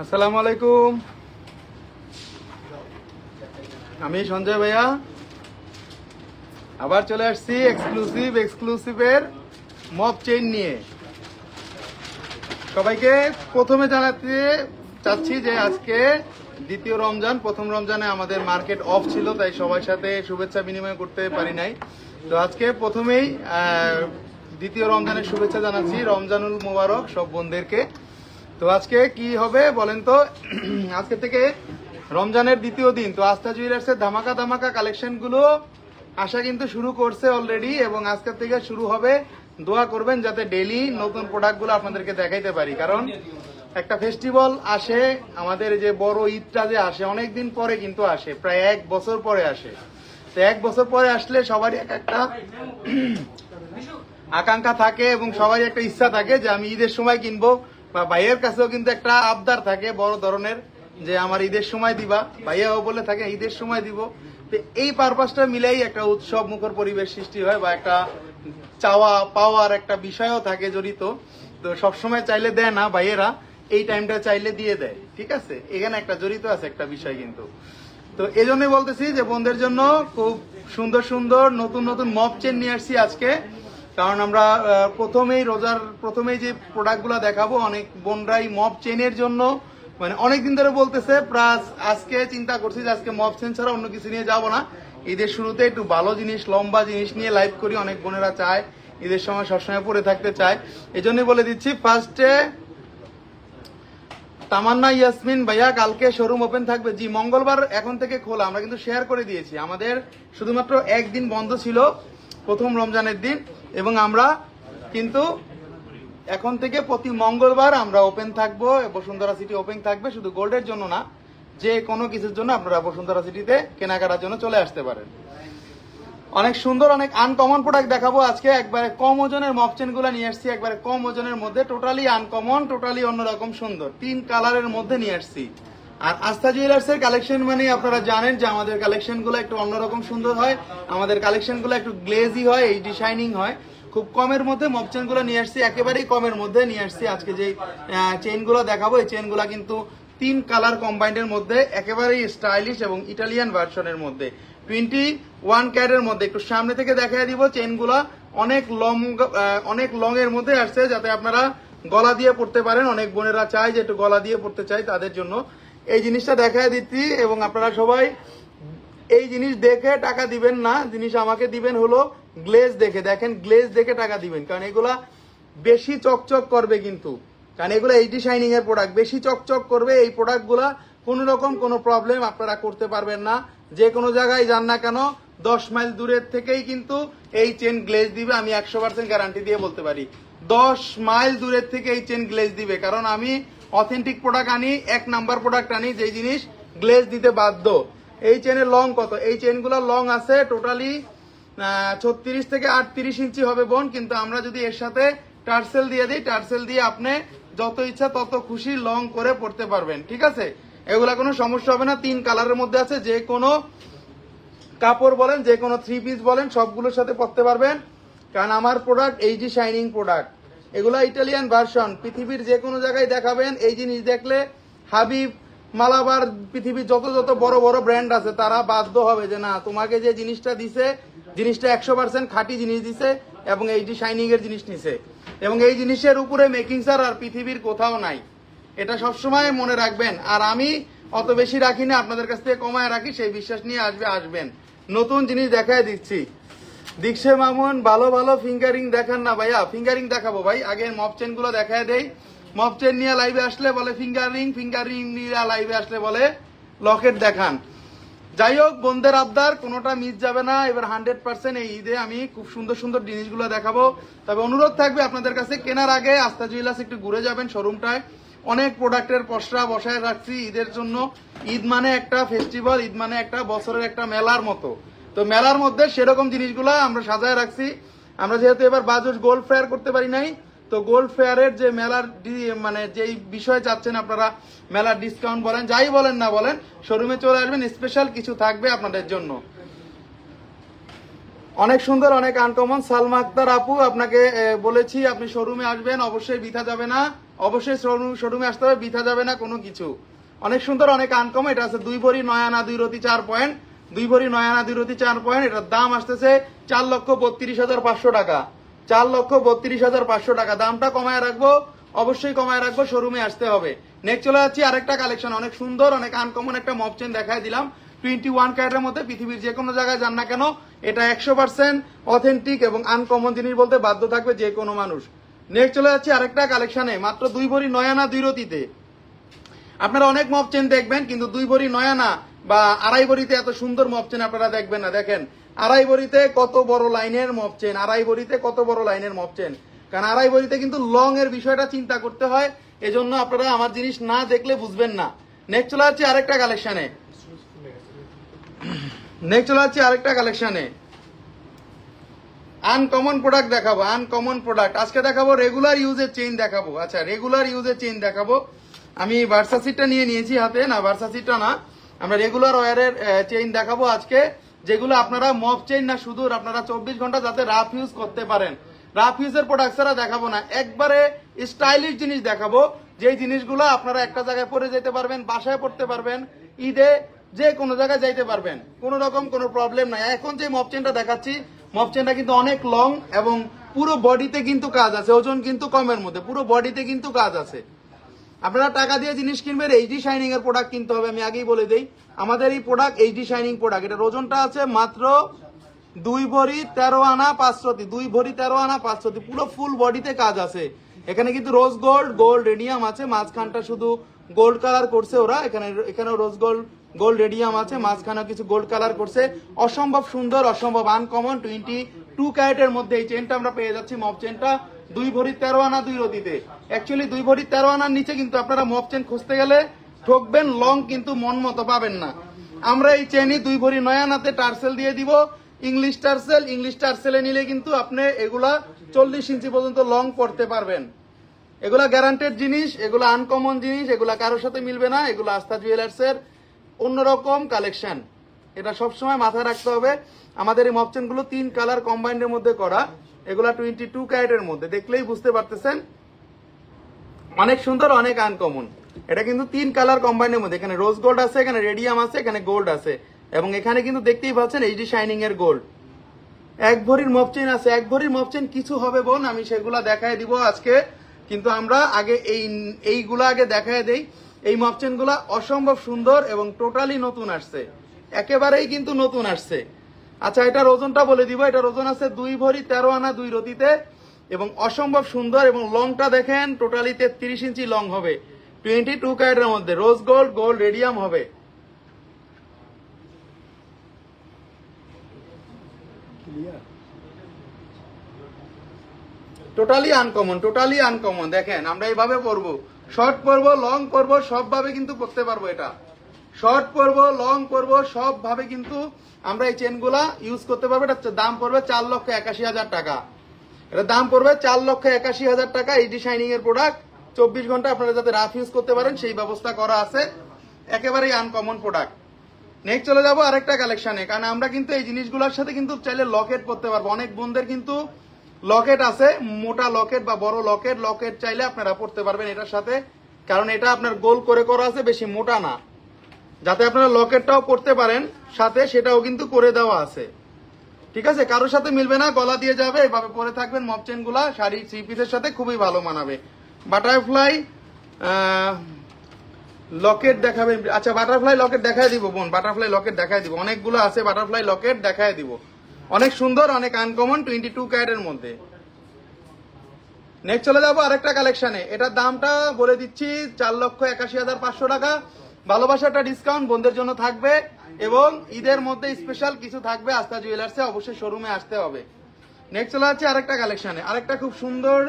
আসসালামু আলাইকুম, আমি সঞ্জয় ভাইয়া আবার চলে আসছি এক্সক্লুসিভের মপ চেইন নিয়ে। সবাইকে প্রথমে জানাতে চাচ্ছি যে আজকে দ্বিতীয় রমজান, প্রথম রমজানে আমাদের মার্কেট অফ ছিল, তাই সবার সাথে শুভেচ্ছা বিনিময় করতে পারি নাই। তো আজকে প্রথমেই দ্বিতীয় রমজানের শুভেচ্ছা জানাচ্ছি, রমজানুল মোবারক সব বোনদেরকে। তো আজকে কি হবে বলেন তো, আজকে থেকে রমজানের দ্বিতীয় দিন। তো আস্থা জুয়েলার্সের ধামাকা কালেকশন গুলো আসা কিন্তু শুরু করছে অলরেডি, এবং আজকের থেকে শুরু হবে। দোয়া করবেন যাতে ডেইলি নতুন প্রোডাক্ট গুলো আপনাদেরকে দেখাইতে পারি, কারণ একটা ফেস্টিভ্যাল আসে, আমাদের যে বড় ঈদটা যে আসে অনেকদিন পরে কিন্তু আসে, প্রায় 1 বছর পরে আসে। তো 1 বছর পরে আসলে সবারই একটা আকাঙ্ক্ষা থাকে এবং সবারই একটা ইচ্ছা থাকে যে আমি ঈদের সময় কিনবো, বা ভাইয়ের কাছেও কিন্তু একটা আবদার থাকে বড় ধরনের যে আমার ঈদের সময় দিবা, ভাইয়াও বলে থাকে ঈদের সময় দিব। তো এই পারপাসটা মিলেই একটা উৎসব মুখর পরিবেশ সৃষ্টি হয়, বা একটা চাওয়া পাওয়ার একটা বিষয়ও থাকে জড়িত। তো সবসময় চাইলে দেয় না ভাইয়েরা, এই টাইমটা চাইলে দিয়ে দেয়, ঠিক আছে, এখানে একটা জড়িত আছে একটা বিষয় কিন্তু। তো এই জন্যই বলতেছি যে বোনদের জন্য খুব সুন্দর নতুন মপ চেন নিয়ে আসছি আজকে, কারণ আমরা প্রথমেই যে প্রোডাক্ট গুলা দেখাবো, অনেক বোনরাই মপ চেনের জন্য মানে অনেকদিন ধরে বলতেছে। প্লাস আজকে চিন্তা করছি যে আজকে মপ চেন ছাড়া অন্য কিছু নিয়ে যাবো না, ঈদের শুরুতে একটু ভালো জিনিস, লম্বা জিনিস নিয়ে লাইভ করি। অনেক বোনেরা চায় ঈদের সময় সবসময় পরে থাকতে চায়, এই জন্যই বলে দিচ্ছি। ফার্স্টে তামান্না ইয়াসমিন ভাইয়া, কালকে শোরুম ওপেন থাকবে। জি, মঙ্গলবার এখন থেকে খোলা, আমরা কিন্তু শেয়ার করে দিয়েছি। আমাদের শুধুমাত্র একদিন বন্ধ ছিল, প্রথম রমজানের দিন, এবং আমরা কিন্তু এখন থেকে প্রতি মঙ্গলবার আমরা ওপেন থাকবো। বসুন্ধরা সিটি ওপেন থাকবে, শুধু গোল্ডের জন্য না, যে কোনো কিছুর জন্য আপনারা বসুন্ধরা সিটিতে কেনাকাটার জন্য চলে আসতে পারেন। অনেক সুন্দর, অনেক আনকমন প্রোডাক্ট দেখাবো আজকে। একবারে কম ওজনের মপ চেন গুলা নিয়ে আসছি, একবারে কম ওজনের মধ্যে, টোটালি আনকমন, টোটালি অন্যরকম সুন্দর, 3 কালারের মধ্যে নিয়ে আসছি। আর আস্থা জুয়েলার্স এর কালেকশন মানে আপনারা জানেন যে আমাদের কালেকশন গুলো একটু অন্যরকম সুন্দর হয়, আমাদের কালেকশন গুলো একটু গ্লেজি হয়, এইচডি শাইনিং হয়। খুব কমের মধ্যে মপ চেন গুলো নিয়ে আসছি, একেবারেই কমের মধ্যে নিয়ে আসছি। আজকে যে চেইন গুলো দেখাবো, এই চেইন গুলা কিন্তু 3 কালার কম্বাইন্ডের মধ্যে, একেবারেই স্টাইলিশ এবং ইটালিয়ান ভার্সনের মধ্যে, 21 ক্যারেটের মধ্যে। একটু সামনে থেকে দেখাই দিব, চেইনগুলা অনেক লং এর মধ্যে আসছে, যাতে আপনারা গলা দিয়ে পড়তে পারেন। অনেক বোনেরা চায় যে একটু গলা দিয়ে পড়তে চায়, তাদের জন্য এই জিনিসটা দেখাই দিচ্ছি। এবং আপনারা সবাই এই জিনিস দেখে টাকা দিবেন না, জিনিস আমাকে দিবেন হলো গ্লেজ দেখে। দেখেন, গ্লেজ দেখে টাকা দিবেন, কারণ এগুলা বেশি চকচক করবে কিন্তু, কারণ এগুলো এইচডি শাইনিং এর প্রোডাক্ট, বেশি চকচক করবে। এই প্রোডাক্ট গুলা কোন রকম কোনো প্রবলেম আপনারা করতে পারবেন না, যে কোনো জায়গায় যান না কেন। 10 মাইল দূরের থেকেই কিন্তু এই চেন গ্লেজ দিবে, আমি 100% গ্যারান্টি দিয়ে বলতে পারি। 10 মাইল দূরের থেকে এই চেন গ্লেজ দিবে, কারণ আমি অথেন্টিক প্রোডাক্ট আনি, 1 নাম্বার প্রোডাক্ট আনি, যে জিনিস গ্লেজ দিতে বাধ্য। এই চেনের লং কত? এই চেনগুলো লং আছে টোটালি 36 থেকে 38 ইঞ্চি হবে বোন, কিন্তু আমরা যদি এর সাথে টার্সেল দিয়ে দিই, টার্সেল দিয়ে আপনি যত ইচ্ছা তত খুশি লং করে পড়তে পারবেন, ঠিক আছে, এগুলা কোনো সমস্যা হবে না। 3 কালারের মধ্যে আছে, যে কোনো কাপড় বলেন, যে কোনো 3 পিস বলেন, সবগুলোর সাথে পড়তে পারবেন, কারণ আমার প্রোডাক্ট এইচডি শাইনিং প্রোডাক্ট। এগুলা ইটালিয়ান ভার্সন, পৃথিবীর যে কোনো জায়গায় দেখাবেন এই জিনিস দেখলে হাবিব, মালাবার, পৃথিবীর যত বড় ব্র্যান্ড আছে তারা বাধ্য হবে যে না, তোমাকে যে জিনিসটা দিছে, জিনিসটা 100% খাঁটি জিনিস দিছে এবং এইচডি শাইনিং এর জিনিস নিছে, এবং এই জিনিসের উপরে মেকিং চার্জ আর পৃথিবীর কোথাও নাই, এটা সবসময় মনে রাখবেন। আর আমি অত বেশি রাখি না, আপনাদের কাছ থেকে কমায় রাখি, সেই বিশ্বাস নিয়ে আসবেন। নতুন জিনিস দেখায় দিচ্ছি। দীক্ষে মামুন, ভালো ফিঙ্গারিং দেখান না ভাইয়া। ফিঙ্গারিং দেখাবো ভাই, আগে মপ চেন গুলো দেখায় দেই। মপ চেন নিয়ে লাইভে আসলে বলে ফিঙ্গারিং নিয়ে লাইভে আসলে বলে লকেট দেখান। যাই হোক, বোনদের আবদার, কোনোটা মিস যাবে না। এবার 100% এই ঈদে আমি খুব সুন্দর জিনিসগুলো দেখাবো। তবে অনুরোধ থাকবে আপনাদের কাছে, কেনার আগে আস্থা জুয়েলার্স একটু ঘুরে যাবেন শোরুমটায়। অনেক প্রোডাক্টের পসরা বসায় রাখছি ঈদের জন্য। ঈদ মানে একটা ফেস্টিভ্যাল, ঈদ মানে একটা বছরের একটা মেলার মতো। তো মেলার মধ্যে সেরকম জিনিসগুলো আমরা সাজায় রাখছি। আমরা যেহেতু এবার বাজুস গোল্ড ফেয়ার করতে পারি নাই, তো গোল্ড ফেয়ারের যে মেলার মানে যেই বিষয় চাচ্ছেন আপনারা, মেলার ডিসকাউন্ট বলেন, যাই বলেন না বলেন, শোরুমে চলে আসবেন, স্পেশাল কিছু থাকবে আপনাদের জন্য। অনেক সুন্দর, অনেক আনকমন। সালমা আক্তার আপু, আপনাকে বলেছি আপনি শোরুমে আসবেন, অবশ্যই বৃথা যাবে না, অবশ্যই শোরুমে আসতে হবে, বৃথা যাবে না কোনো কিছু। অনেক সুন্দর, অনেক আনকমন। এটা আছে 2 ভরি 9 আনা 2 রতি 4 পয়েন্ট, 2 ভরি 9 আনা 2 রতি 4 পয়েন্ট। এটার দাম আসতেছে 4,32,500 টাকা, 4,32,500 টাকা। দামটা কমায় রাখবো, অবশ্যই কমায় রাখবো, শোরুমে আসতে হবে। নেক্সট চলে যাচ্ছি আরেকটা কালেকশন, অনেক সুন্দর, অনেক আনকমন একটা মপ চেন দেখায় দিলাম 21 ক্যারেটের মধ্যে। পৃথিবীর যে কোনো জায়গায় যান না কেন, এটা 100% অথেন্টিক এবং আনকমন জিনিস বলতে বাধ্য থাকবে যে কোনো মানুষ। নেক্সট চলে যাচ্ছি আরেকটা কালেকশনে, মাত্র 2 ভরি 9 আনা 2 রতিতে। আপনারা অনেক মপ চেন দেখবেন, কিন্তু 2 ভরি 9 আনা বা 2.5 ভরিতে এত সুন্দর মপ চেন আপনারা দেখবেন না। দেখেন 2.5 ভরিতে কত বড় লাইনের মপ চেন, 2.5 ভরিতে কত বড় লাইনের মপ চেন। কারণ 2.5 ভরিতে কিন্তু লং এর বিষয়টা চিন্তা করতে হয়, এজন্য আপনারা আমার জিনিস না দেখলে বুঝবেন না। নেক্সট চলে যাচ্ছি আরেকটা কালেকশনে, আনকমন প্রোডাক্ট দেখাবো, আনকমন প্রোডাক্ট। আজকে দেখাবো রেগুলার ইউজের চেইন দেখাবো। আচ্ছা, রেগুলার ইউজের চেইন দেখাবো। আমি ভার্সাসিটা নিয়েছি হাতে, না ভার্সাসিটা না, আমরা রেগুলার ওয়ারের চেইন দেখাবো আজকে, যেগুলো আপনারা মপ চেইন না, শুধু আপনারা 24 ঘন্টা যাতে রাফ ইউজ করতে পারেন। রাফ ইউজের প্রোডাক্ট ছাড়া দেখাবো না, একবারে স্টাইলিশ জিনিস দেখাবো, যেই জিনিসগুলো আপনারা একটা জায়গায় পরে যেতে পারবেন, বাসায় পড়তে পারবেন, ঈদে যে কোনো জায়গায় যাইতে পারবেন, কোন রকম কোনো প্রবলেম নাই। এখন যে মপ চেনটা দেখাচ্ছি, মপ চেনটা কিন্তু অনেক লং এবং পুরো বডিতে কিন্তু কাজ আছে, ওজন কিন্তু কমের মধ্যে, পুরো বডিতে কিন্তু কাজ আছে। আপনারা টাকা দিয়ে জিনিস কিনবেন, এইচডি শাইনিং এর প্রোডাক্ট কিনতে হবে। আমি আগেই বলে দেই, আমাদের এই প্রোডাক্ট এইচডি শাইনিং প্রোডাক্ট। এটার ওজনটা আছে মাত্র 2 ভরি 13 আনা 5 রতি, 2 ভরি 13 আনা 5 রতি, পুরো ফুল বডিতে কাজ আছে। এখানে কিন্তু রোজ গোল্ড, গোল্ড রেডিয়াম আছে, মাঝখানটা শুধু গোল্ড কালার করছে ওরা, এখানে রোজ গোল্ড, গোল্ড রেডিয়াম আছে, মাঝখানে কিছু গোল্ড কালার করছে। অসম্ভব সুন্দর, অসম্ভব আনকমন। 22 ক্যারেটের মধ্যে এই চেনটা আমরা পেয়ে যাচ্ছি, মপ চেনটা 2 ভরি 13 আনা 2 রতিতে। অ্যাকচুয়ালি 2 ভরি 13 আনার নিচে কিন্তু আপনারা মপ চেন খুঁজতে গেলে ঠকবেন, লং কিন্তু মন মতো পাবেন না। আমরা এই চেনই 2 ভরি 9 আনাতে টার্সেল দিয়ে দিব, ইংলিশ টার্সেলে নিলে কিন্তু আপনি এগুলা 40 ইঞ্চি পর্যন্ত লং পড়তে পারবেন। এগুলা গ্যারান্টেড জিনিস, এগুলা আনকমন জিনিস, এগুলা কারোর সাথে মিলবে না। এগুলো আস্থা জুয়েলার্স এর অন্যরকম কালেকশন, এটা সবসময় মাথায় রাখতে হবে। আমাদের এই মপচেন গুলো 3 কালার কম্বাইন্ডের মধ্যে করা, এগুলা 22 ক্যারেটের মধ্যে, দেখলেই বুঝতে পারতেছেন। অনেক সুন্দর, অনেক আনকমন। এটা কিন্তু 3 কালার কম্বাইন্ডের মধ্যে, এখানে রোজ গোল্ড আছে, এখানে রেডিয়াম আছে, এখানে গোল্ড আছে, এবং এখানে কিন্তু দেখতেই পাচ্ছেন এইচডি শাইনিং এর গোল্ড। 1 ভরির মপচেন আছে, 1 ভরির মপচেন কিছু হবে বোন, আমি সেগুলা দেখায় দিব আজকে। কিন্তু আমরা আগে এইগুলা আগে দেখায় দেই। এই মপচেন গুলা অসম্ভব সুন্দর এবং টোটালি নতুন আসছে, একেবারেই কিন্তু নতুন আসছে। আচ্ছা, এটার ওজনটা বলে দিব। এটার ওজন আছে 2 ভরি 13 আনা 2 রতিতে, এবং অসম্ভব সুন্দর, এবং লংটা দেখেন টোটালি 33 ইঞ্চি লং হবে, 22 ক্যারেটের মধ্যে, রোজ গোল্ড, গোল্ড রেডিয়াম হবে। Totally uncommon, totally uncommon. দেখেন আমরা এইভাবে পরবো, শর্ট পরবো, লং পরবো, সবভাবে কিন্তু পরতে পারবো। এটা শর্ট পরবো, লং পরবো, সবভাবে কিন্তু আমরা এই চেনগুলা ইউজ করতে পারবো। এটা দাম পড়বে 4,81,000 টাকা। এটা দাম পড়বে 4,81,000 টাকা। এইচডি শাইনিং এর প্রোডাক্ট, 24 ঘন্টা আপনারা যাতে রাফ ইউজ করতে পারেন সেই ব্যবস্থা করা আছে, একেবারেই আনকমন প্রোডাক্ট। নেক্সট চলে যাবো আরেকটা কালেকশনে, কারণ আমরা কিন্তু এই জিনিসগুলোর সাথে কিন্তু চাইলে লকেট পরতে পারবো। অনেক বোনদের কিন্তু লকেট আছে, মোটা লকেট বা বড় লকেট, লকেট চাইলে আপনারা পড়তে পারবেন এটার সাথে, কারণ এটা আপনার গোল করে করা আছে, বেশি মোটা না, যাতে আপনারা লকেটটাও পড়তে পারেন সাথে, সেটাও কিন্তু করে দেওয়া আছে। ঠিক আছে, কারোর সাথে মিলবে না, গলা দিয়ে যাবে, এভাবে পরে থাকবেন। মপচেন গুলা শাড়ি 3 পিসের সাথে খুবই ভালো মানাবে। বাটারফ্লাই লকেট দেখাবেন? আচ্ছা, বাটারফ্লাই লকেট দেখায় দিব বোন, বাটারফ্লাই লকেট দেখায় দিব, অনেকগুলো আছে, বাটারফ্লাই লকেট দেখায় দিব। অনেক সুন্দর, অনেক আনকমন, 22 ক্যারেটের মধ্যে। নেক্সট চলে যাবো আরেকটা কালেকশনে। এটার দামটা বলে দিচ্ছি 4,81,500 টাকা। ভালোবাসাটা ডিসকাউন্ট বোনদের জন্য থাকবে, এবং ঈদের মধ্যে স্পেশাল কিছু থাকবে আস্থা জুয়েলার্সে, অবশ্যই শোরুমে আসতে হবে। নেক্সট চলে যাচ্ছে আরেকটা কালেকশনে, আরেকটা খুব সুন্দর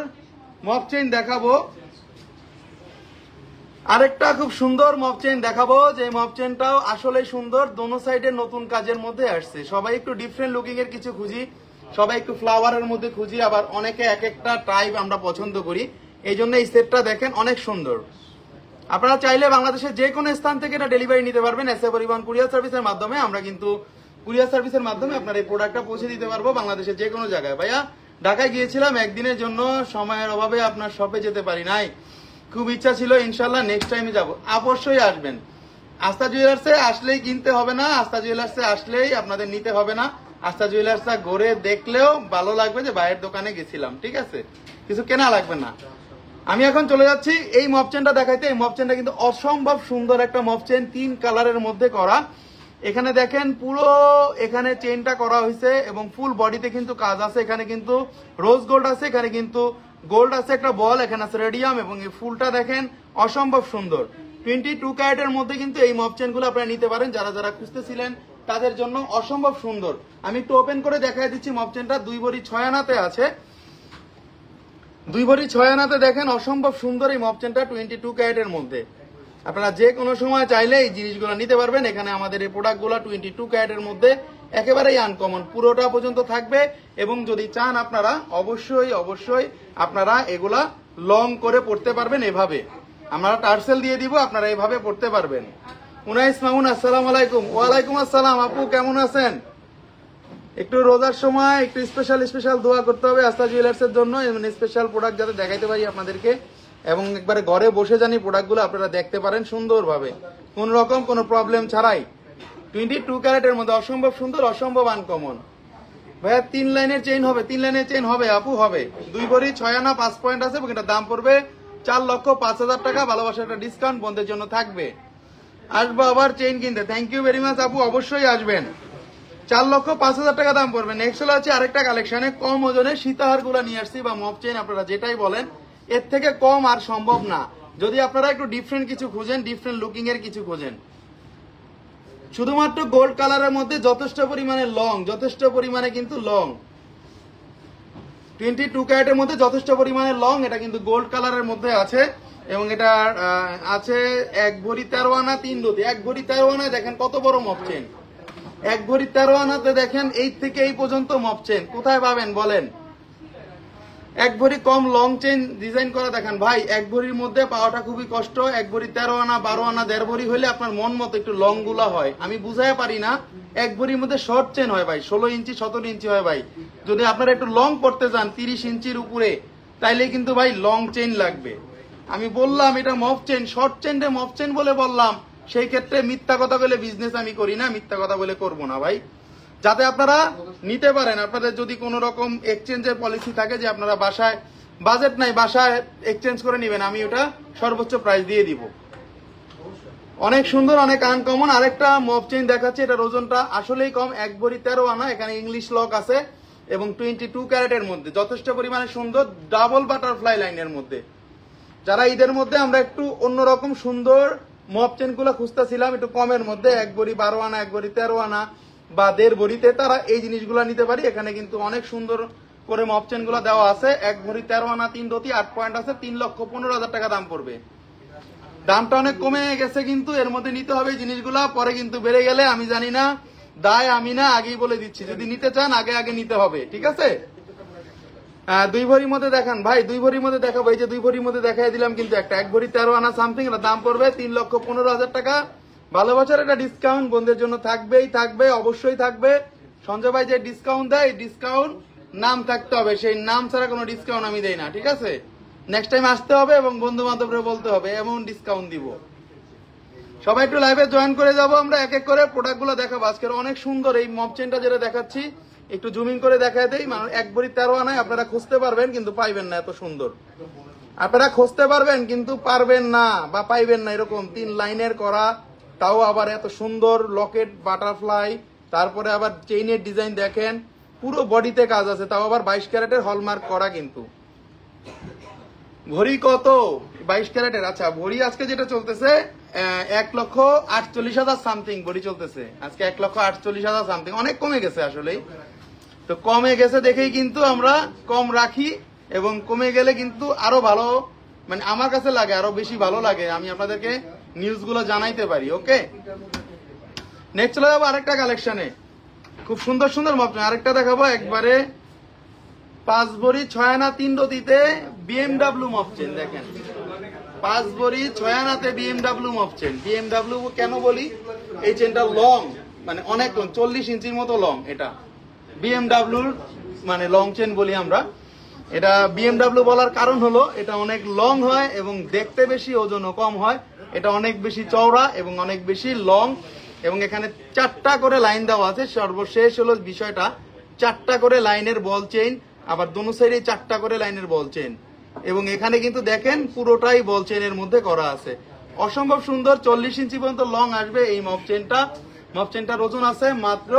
মপ চেইন দেখাবো, আরেকটা খুব সুন্দর মপ চেইন দেখাবো, যে মপ চেইনটাও আসলে সুন্দর, দোনো সাইডে নতুন কাজের মধ্যে আসছে। সবাই একটু ডিফারেন্ট লুকিং এর কিছু খুঁজি, সবাই একটু ফ্লাওয়ারের মধ্যে খুঁজি, আবার অনেকে এক একটা টাইপ আমরা পছন্দ করি, এই জন্য এই সেটটা দেখেন অনেক সুন্দর। আপনারা চাইলে বাংলাদেশের যে কোনো স্থান থেকে এটা ডেলিভারি নিতে পারবেন, এসএ পরিবহন কুরিয়ার সার্ভিসের মাধ্যমে। আমরা কিন্তু কুরিয়ার সার্ভিসের মাধ্যমে আপনার এই প্রোডাক্টটা পৌঁছে দিতে পারবো বাংলাদেশের যে কোনো জায়গায়। ভাইয়া ঢাকায় গিয়েছিলাম একদিনের জন্য, সময়ের অভাবে আপনার শপে যেতে পারি নাই, খুব ইচ্ছা ছিল, ইনশাল্লাহ নেক্সট টাইমে যাব। অবশ্যই আসবেন। আস্থা জুয়েলার্সে আসলেই কিনতে হবে না, আস্থা জুয়েলার্সে আসলেই আপনাদের নিতে হবে না। আস্থা জুয়েলার্সটা ঘুরে দেখলেও ভালো লাগবে যে ভাইয়ের দোকানে গেছিলাম, ঠিক আছে, কিছু কেনা লাগবে না। আমি এখন চলে যাচ্ছি এই মপ চেনটা দেখাইতে। এই মপ চেনটা কিন্তু অসম্ভব সুন্দর একটা মপ চেন, 3 কালারের মধ্যে করা। এখানে দেখেন পুরো এখানে চেনটা করা হয়েছে এবং ফুল বডিতে কিন্তু কাজ আছে। এখানে কিন্তু রোজ গোল্ড আছে, এখানে কিন্তু গোল্ড আছে একটা বল, এখানে আছে রেডিয়াম এবং এই ফুলটা দেখেন অসম্ভব সুন্দর। 22 ক্যারেটের মধ্যে কিন্তু এই মপ চেনগুলো আপনারা নিতে পারেন, যারা যারা খুঁজতেছিলেন তাদের জন্য অসম্ভব সুন্দর। আমি একটু ওপেন করে দেখাই দিচ্ছি। মপ চেনটা 2 ভরি 6 আনাতে আছে, 2 ভরি 6 আনাতে দেখেন অসম্ভব সুন্দর এই মপ চেনটা 22 ক্যারেটের মধ্যে। আপনারা যে কোনো সময় চাইলে এই জিনিসগুলো নিতে পারবেন। এখানে আমাদের এই প্রোডাক্টগুলো 22 ক্যারেটের মধ্যে একেবারেই আনকমন, পুরোটা পর্যন্ত থাকবে। এবং যদি চান আপনারা অবশ্যই অবশ্যই আপনারা এগুলা লং করে পড়তে পারবেন এভাবে। আমরা টার্সেল দিয়ে দিব, আপনারা এভাবে পড়তে পারবেন। উনাইস মামুন, আসসালামু আলাইকুম। ওয়ালাইকুম আসসালাম আপু, কেমন আছেন? একটু রোজার সময় একটু স্পেশাল দোয়া করতে হবে আস্থা জুয়েলার্স এর জন্য, এবং স্পেশাল প্রোডাক্ট যাতে দেখাইতে পারি আপনাদেরকে, এবং একবারে ঘরে বসে জানি প্রোডাক্টগুলো আপনারা দেখতে পারেন সুন্দরভাবে, কোন রকম কোনো প্রবলেম ছাড়াই। 22 ক্যারেটের মধ্যে অসম্ভব সুন্দর, অসম্ভব আনকমন। ভাইয়া 3 লাইনের চেইন হবে? 3 লাইনের চেইন হবে আপু, হবে। 2 ভরি 6 আনা 5 পয়েন্ট আছে এবং এটা দাম পড়বে 4,05,000 টাকা। ভালোবাসার একটা ডিসকাউন্ট বন্ধের জন্য থাকবে। আসবো আবার চেইন কিনতে। থ্যাংক ইউ ভেরি মাচ আপু, অবশ্যই আসবেন। 4,05,000 টাকা দাম পড়বে। নেক্সট হলো আছে আরেকটা কালেকশনে কম ওজনের সীতাহার গুলা নিয়ে আসছি, বা মপ চেইন আপনারা যেটাই বলেন, এর থেকে কম আর সম্ভব না। যদি আপনারা একটু ডিফারেন্ট কিছু খুঁজেন, ডিফারেন্ট লুকিং এর কিছু খুঁজেন, শুধুমাত্র গোল্ড কালারের মধ্যে যথেষ্ট পরিমাণে লং, যথেষ্ট পরিমাণে কিন্তু লং, 22 ক্যারেটের মধ্যে যথেষ্ট পরিমাণে লং। এটা কিন্তু গোল্ড কালারের মধ্যে আছে এবং এটা আছে 1 ভরি 13 আনা 3 রতি। 1 ভরি 13 আনায় দেখেন কত বড় মপ চেন। 1 ভরি 13 আনাতে দেখেন এই থেকে এই পর্যন্ত মপ চেন কোথায় পাবেন বলেন? 1 ভরি কম লং চেন ডিজাইন করা দেখেন ভাই, 1 ভরির মধ্যে পাওয়াটা খুবই কষ্ট। 1 ভরি 13 আনা 12 আনা 1.5 ভরি হলে আপনার মন মতো একটু লং গুলা হয়। আমি বুঝাই পারি না, 1 ভরির মধ্যে শর্ট চেন হয় ভাই, 16 ইঞ্চি 17 ইঞ্চি হয় ভাই। যদি আপনারা একটু লং করতে চান 30 ইঞ্চির উপরে, তাইলে কিন্তু ভাই লং চেন লাগবে। আমি বললাম এটা মপ চেন, শর্ট চেন রে মপ চেন বলে বললাম। সেই ক্ষেত্রে মিথ্যা কথা বলে বিজনেস আমি করি না, মিথ্যা কথা বলে করবো না ভাই। যাতে আপনারা নিতে পারেন, আপনাদের যদি কোনো রকম এক্সচেঞ্জের পলিসি থাকে যে আপনারা বাসায় বাজেট নাই, বাসায় এক্সচেঞ্জ করে নেবেন, আমি ওটা সর্বোচ্চ প্রাইস দিয়ে দিব। অনেক সুন্দর, অনেক আনকমন। আরেকটা মপ চেইন দেখাচ্ছি, এটার ওজনটা আসলেই কম, 1 ভরি 13 আনা। এখানে ইংলিশ লক আছে এবং 22 ক্যারেটের মধ্যে যথেষ্ট পরিমাণে সুন্দর, ডাবল বাটারফ্লাই লাইনের মধ্যে। যারা ঈদের মধ্যে আমরা একটু অন্যরকম সুন্দর মপ চেন গুলো খুঁজতেছিলাম, একটু কমের মধ্যে 1 ভরি 12 আনা, 1 ভরি 13 আনা বা 1.5 ভরিতে, তারা এই জিনিসগুলো নিতে পারি। এখানে কিন্তু অনেক সুন্দর করে মপ চেন গুলো দেওয়া আছে। 1 ভরি 13 আনা 3 রতি 8 পয়েন্ট আছে, 3,15,000 টাকা দাম পড়বে। দামটা অনেক কমে গেছে, কিন্তু এর মধ্যে নিতে হবে এই জিনিসগুলা, পরে কিন্তু বেড়ে গেলে আমি জানি না, দায় আমি না, আগেই বলে দিচ্ছি। যদি নিতে চান আগে আগে নিতে হবে, ঠিক আছে? 2 ভরির মধ্যে দেখান ভাই, 2 ভরির মধ্যে দেখাবো। এই যে 2 ভরির মধ্যে দেখাই দিলাম কিন্তু একটা 1 ভরি 13 আনা সামথিং, এটা দাম পড়বে 3,15,000 টাকা। ভালোবাসার একটা ডিসকাউন্ট বন্ধের জন্য থাকবেই থাকবে, অবশ্যই থাকবে। সঞ্জয় ভাই যে ডিসকাউন্ট দেয়, ডিসকাউন্ট নাম থাকতে হবে, সেই নাম ছাড়া কোনো ডিসকাউন্ট আমি দেই না, ঠিক আছে? নেক্সট টাইম আসতে হবে এবং বন্ধু বান্ধবরা বলতে হবে এমন ডিসকাউন্ট দিব। সবাই একটু লাইভে জয়েন করে যাব, আমরা এক এক করে প্রোডাক্টগুলো দেখাবো। আজকের অনেক সুন্দর এই মপ চেনটা যেটা দেখাচ্ছি, একটু জুমিং করে দেখায় দেই। মানে 1 ভরি 13 আনায় আপনারা খুঁজতে পারবেন কিন্তু পাইবেন না, এত সুন্দর। আপনারা খুঁজতে পারবেন কিন্তু পারবেন না বা পাইবেন না, এরকম 3 লাইনের করা, তাও আবার এত সুন্দর লকেট বাটারফ্লাই, তারপরে আবার চেইনের ডিজাইন দেখেন, পুরো বডিতে কাজ আছে, তাও আবার 22 ক্যারেটের হলমার্ক করা। কিন্তু ভরি কত? 22 ক্যারেটের। আচ্ছা, ভরি আজকে যেটা চলতেছে 1,48,000 সামথিং ভরি চলতেছে আজকে, 1,48,000 সামথিং। অনেক কমে গেছে আসলেই, তো কমে গেছে দেখেই কিন্তু আমরা কম রাখি, এবং কমে গেলে কিন্তু আরো ভালো, মানে আমার কাছে লাগে আরো বেশি ভালো লাগে, আমি আপনাদেরকে নিউজ গুলো জানাইতে পারি। ওকে, নেক্সট চলে যাবো আরেকটা কালেকশনে, খুব সুন্দর সুন্দর মপ চেন। আরেকটা দেখাবো একবারে 5 ভরি 6 আনা 3 রতিতে BMW মপ চেন। দেখেন 5 ভরি 6 আনাতে BMW মপ চেন। BMW কেন বলি? এই চেনটা লং, মানে অনেক 40 ইঞ্চির মতো লং। এটা বিএমডাব্লিউর মানে লং চেন বলি আমরা। এটা বিএমডাব্লিউ বলার কারণ হলো এটা অনেক লং হয় এবং দেখতে বেশি, ওজনও কম হয়। এটা অনেক বেশি চওড়া এবং অনেক বেশি লং, এবং এখানে 4টা করে লাইন দেওয়া আছে। সর্বশেষ হলো বিষয়টা, 4টা করে লাইনের বল চেইন, আবার দোনো সাইডে 4টা করে লাইনের বল চেইন, এবং এখানে কিন্তু দেখেন পুরোটাই বল চেইনের মধ্যে করা আছে। অসম্ভব সুন্দর, 40 ইঞ্চি পর্যন্ত লং আসবে এই মপ চেইনটা। মপ চেইনটার ওজন আছে মাত্র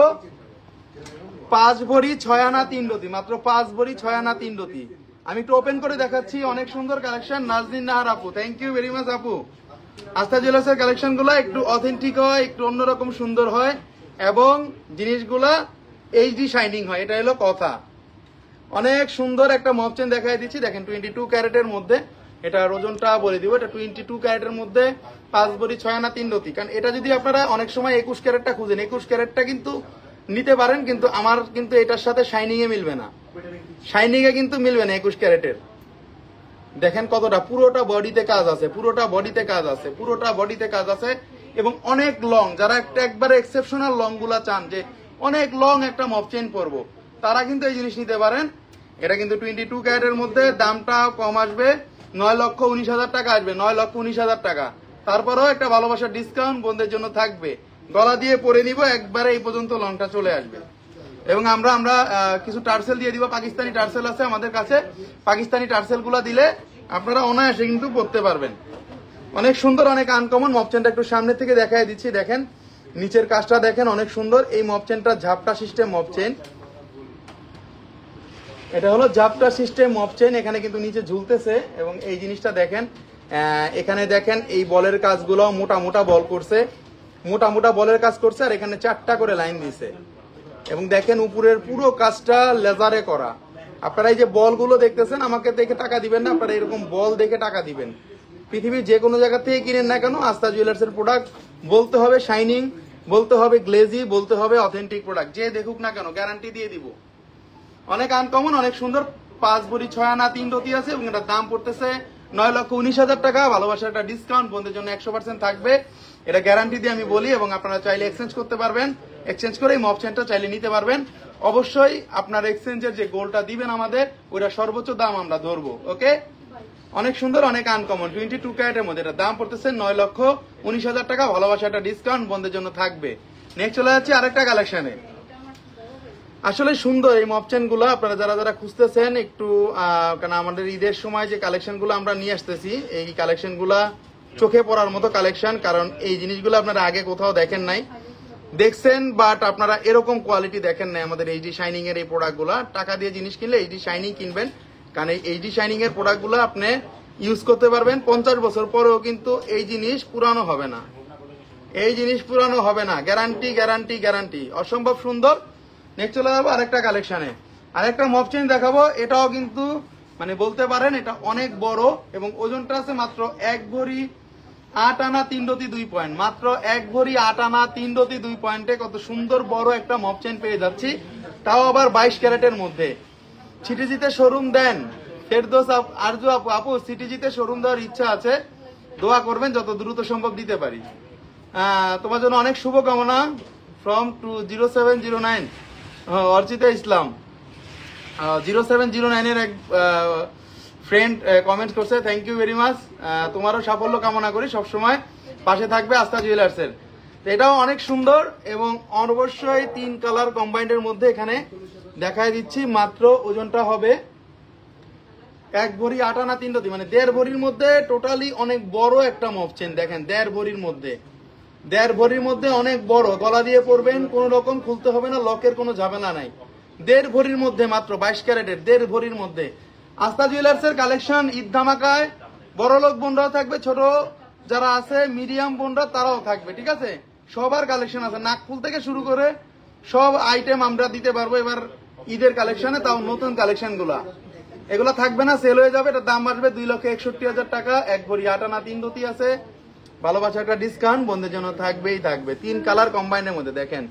5 ভরি 6 আনা 3 রতি, মাত্র 5 ভরি 6 আনা 3 রতি। আমি একটু ওপেন করে দেখাচ্ছি। অনেক সুন্দর কালেকশন। নাজনীন নাহার আপু, থ্যাংক ইউ ভেরি মাচ আপু। আস্থা জুয়েলার্সের কালেকশন গুলা একটু অথেন্টিক হয়, একটু অন্যরকম সুন্দর হয়, এবং জিনিসগুলা এইচডি শাইনিং হয়, এটা হলো কথা। অনেক সুন্দর একটা মপ চেন দেখাই দিচ্ছি, দেখেন 22 ক্যারেটের মধ্যে। এটা ওজনটা বলে দিব, এটা 22 ক্যারেটের মধ্যে 5 ভরি 6 আনা 3 রতি। কারণ এটা যদি আপনারা অনেক সময় 21 ক্যারেটটা খুঁজেন, 21 ক্যারেটটা কিন্তু নিতে পারেন, কিন্তু আমার কিন্তু এটার সাথে শাইনিং এ মিলবে না, শাইনিং এ কিন্তু মিলবে না 21 ক্যারেটের। দেখেন কতটা, পুরোটা বডিতে কাজ আছে, পুরোটা বডিতে কাজ আছে, পুরোটা বডিতে কাজ আছে, এবং অনেক লং। যারা একবারে এক্সেপশনাল লং গুলা চান, যে অনেক লং একটা মপ চেইন পরবো, তারা কিন্তু এই জিনিস নিতে পারেন। এটা কিন্তু 22 ক্যারেটের মধ্যে, দামটা কম আসবে, 9,19,000 টাকা আসবে, 9,19,000 টাকা। তারপরেও একটা ভালোবাসার ডিসকাউন্ট বন্ধের জন্য থাকবে। গলা দিয়ে পরে নিব, একবারে এই পর্যন্ত লংটা চলে আসবে। এবং আমরা কিছু টার্সেল দিয়ে দিব, পাকিস্তানি টার্সেল আছে আমাদের কাছে। পাকিস্তানি টার্সেল গুলা দিলে আপনারা অনায়াসে কিন্তু পড়তে পারবেন। অনেক সুন্দর, অনেক আনকমন। মপ চেনটা একটু সামনে থেকে দেখাই দিচ্ছি, দেখেন নিচের কাজটা দেখেন, অনেক সুন্দর। এই মপ চেনটা ঝাপটা সিস্টেম মপ চেন, এটা হলো ঝাপটা সিস্টেম মপ চেন। এখানে কিন্তু নিচে ঝুলতেছে, এবং এই জিনিসটা দেখেন, এখানে দেখেন এই বলের কাজগুলো মোটা মোটা বল করছে, মোটা মোটা বলের কাজ করছে, আর এখানে 4টা করে লাইন দিছে, এবং দেখেন উপরের পুরো কাজটা লেজারে করা। আপনারা এই যে বলগুলো দেখতেছেন, আমাকে দেখে টাকা দিবেন না, আপনারা এরকম বল দেখে টাকা দিবেন। পৃথিবীর যে কোনো জায়গা থেকে কিনেন না কেন, আস্থা জুয়েলার্স এর প্রোডাক্ট বলতে হবে শাইনিং, বলতে হবে গ্লেজি, বলতে হবে অথেন্টিক প্রোডাক্ট। যে দেখুক না কেন গ্যারান্টি দিয়ে দিব। অনেক আনকমন, অনেক সুন্দর। 5 ভরি 6 আনা 3 রতি আছে, এবং এটার দাম পড়তেছে 9,19,000 টাকা। ভালোবাসার একটা ডিসকাউন্ট বন্ধের জন্য 100% থাকবে, এটা গ্যারান্টি দিয়ে আমি বলি। এবং আপনারা চাইলে এক্সচেঞ্জ করতে পারবেন, এক্সচেঞ্জ করে এই মপ চেনটা চাইলে নিতে পারবেন। অবশ্যই আপনার এক্সচেঞ্জের যে গোলটা দিবেন আমাদের, ওইটা সর্বোচ্চ দাম আমরা ধরবো। ওকে, অনেক সুন্দর, অনেক আনকমন। 22 ক্যারেটের মধ্যে এটা দাম পড়তেছে 9,19,000 টাকা। ভালোবাসা একটা ডিসকাউন্ট বন্ধের জন্য থাকবে। নেক্সট চলে যাচ্ছে আরেকটা কালেকশনে। আসলে সুন্দর এই মপ চেন গুলো, আপনারা যারা যারা খুঁজতেছেন একটু, কারণ আমাদের ঈদের সময় যে কালেকশন গুলো আমরা নিয়ে আসতেছি, এই কালেকশন গুলা চোখে পড়ার মতো কালেকশন। কারণ এই জিনিসগুলো আপনারা আগে কোথাও দেখেন নাই, দেখছেন বাট আপনারা এরকম কোয়ালিটি দেখেন নাই। আমাদের এইচডি শাইনিং এর এই প্রোডাক্ট গুলা, টাকা দিয়ে জিনিস কিনলে এইচডি শাইনিং কিনবেন, কারণ এই এইচডি শাইনিং এর প্রোডাক্ট গুলো আপনি ইউজ করতে পারবেন 50 বছর পরেও, কিন্তু এই জিনিস পুরানো হবে না, এই জিনিস পুরানো হবে না, গ্যারান্টি গ্যারান্টি গ্যারান্টি। অসম্ভব সুন্দর। নেক্সট চলে যাবো আরেকটা কালেকশনে, আরেকটা মপ চেইন দেখাবো। এটাও কিন্তু মানে বলতে পারেন এটা অনেক বড়, এবং ওজনটা আছে মাত্র 1 ভরি 8 আনা 3 রতি 2 পয়েন্ট, মাত্র 1 ভরি 8 আনা 3 রতি 2 পয়েন্টে কত সুন্দর বড় একটা মপ চেইন পেয়ে যাচ্ছি, তাও আবার 22 ক্যারেটের মধ্যে। সিটিজিতে শোরুম দেন ফেরদৌস আরজু আপু, আপু সিটিজিতে শোরুম দেওয়ার ইচ্ছা আছে, দোয়া করবেন যত দ্রুত সম্ভব দিতে পারি। তোমার জন্য অনেক শুভকামনা। ফ্রম 0709 অর্চিতা ইসলাম, 0709 এর এক ফ্রেন্ড কমেন্ট করছে, থ্যাংক ইউ ভেরি মাচ। তোমারও সাফল্য কামনা করি, সবসময় পাশে থাকবে আস্থা জুয়েলার্স এর। এটাও অনেক সুন্দর, এবং অবশ্যই 3 কালার কম্বাইন্ডের মধ্যে এখানে দেখাই দিচ্ছি। মাত্র ওজনটা হবে 1 ভরি 8 আনা 3 রতি, মানে 1.5 ভরির মধ্যে টোটালি অনেক বড় একটা মপ চেন। দেখেন 1.5 ভরির মধ্যে, 1.5 ভরির মধ্যে অনেক বড়, গলা দিয়ে পরবেন, কোন রকম খুলতে হবে না, লকের কোনো ঝামেলা নাই। 1.5 ভরির মধ্যে মাত্র 22 ক্যারেটের 1.5 ভরির মধ্যে। আস্থা জুয়েলার্স এর কালেকশন ঈদ ধামাকায় বড় লোক বোনরাও থাকবে, ছোট যারা আছে মিডিয়াম বোনরা তারাও থাকবে, ঠিক আছে? সবার কালেকশন আছে, নাকফুল থেকে শুরু করে সব আইটেম আমরা দিতে পারবো এবার ঈদের কালেকশনে, তাও নতুন কালেকশন গুলা। এগুলো থাকবে না, সেল হয়ে যাবে। এটার দাম আসবে 2,61,000 টাকা। 1 ভরি 8 আনা 3 রতি আছে। ভালোবাসা একটা ডিসকাউন্ট বন্ধের জন্য থাকবেই থাকবে। 3 কালার কম্বাইনের মধ্যে দেখেন,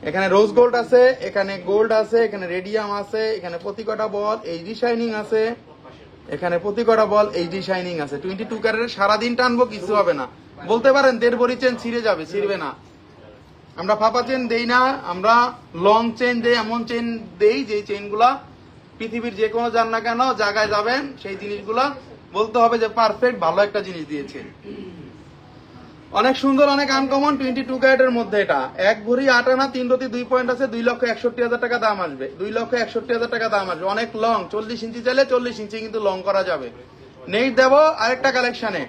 এখানে রোজ গোল্ড আছে, এখানে গোল্ড আছে, এখানে রেডিয়াম আছে, এখানে প্রতিকটা বল এইচডি শাইনিং আছে, এখানে প্রতিকটা বল এইচডি শাইনিং আছে। 22 ক্যারেটের সারাদিন টানবো, কিছু হবে না। বলতে পারেন 1.5 ভরি চেন ছিঁড়ে যাবে, ছিঁড়বে না। আমরা ফাঁপা চেন দেই না, আমরা লং চেন দেই, এমন চেন দেই যে চেনগুলা পৃথিবীর যে কোনো যান না কেন জায়গায় যাবেন সেই জিনিসগুলা বলতে হবে যে পারফেক্ট ভালো একটা জিনিস দিয়েছে। অনেক সুন্দর, অনেক আনকমন 22 ক্যারেটের মধ্যে এটা 1 ভরি 8 আনা 3 রতি 2 পয়েন্ট আছে, 2,61,000 টাকা দাম আসবে, 2,61,000 টাকা দাম আসবে। অনেক লং, 40 ইঞ্চি চাইলে 40 ইঞ্চি কিন্তু লং করা যাবে। নেই দেবো আরেকটা কালেকশনে।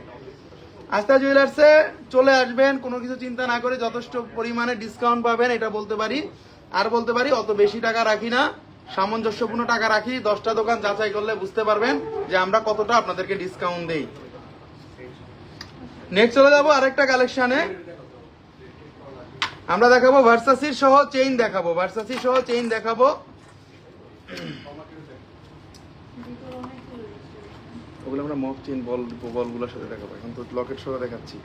আস্থা জুয়েলার্সে চলে আসবেন, কোনো কিছু চিন্তা না করে যথেষ্ট পরিমাণে ডিসকাউন্ট পাবেন, এটা বলতে পারি। আর বলতে পারি অত বেশি টাকা রাখি না, সামঞ্জস্যপূর্ণ টাকা রাখি। 10টা দোকান যাচাই করলে বুঝতে পারবেন যে আমরা কতটা আপনাদেরকে ডিসকাউন্ট দেই। নেক্সট চলে যাবো আরেকটা কালেকশনে। আমরা দেখাবো ভার্সাসির সহ চেইন দেখাবো, ভার্সাসি সহ চেইন দেখাবো। ওগুলো আমরা মফ চেইন বলগুলোর সাথে দেখাবো, এখন তো লকেট সহ দেখাচ্ছি।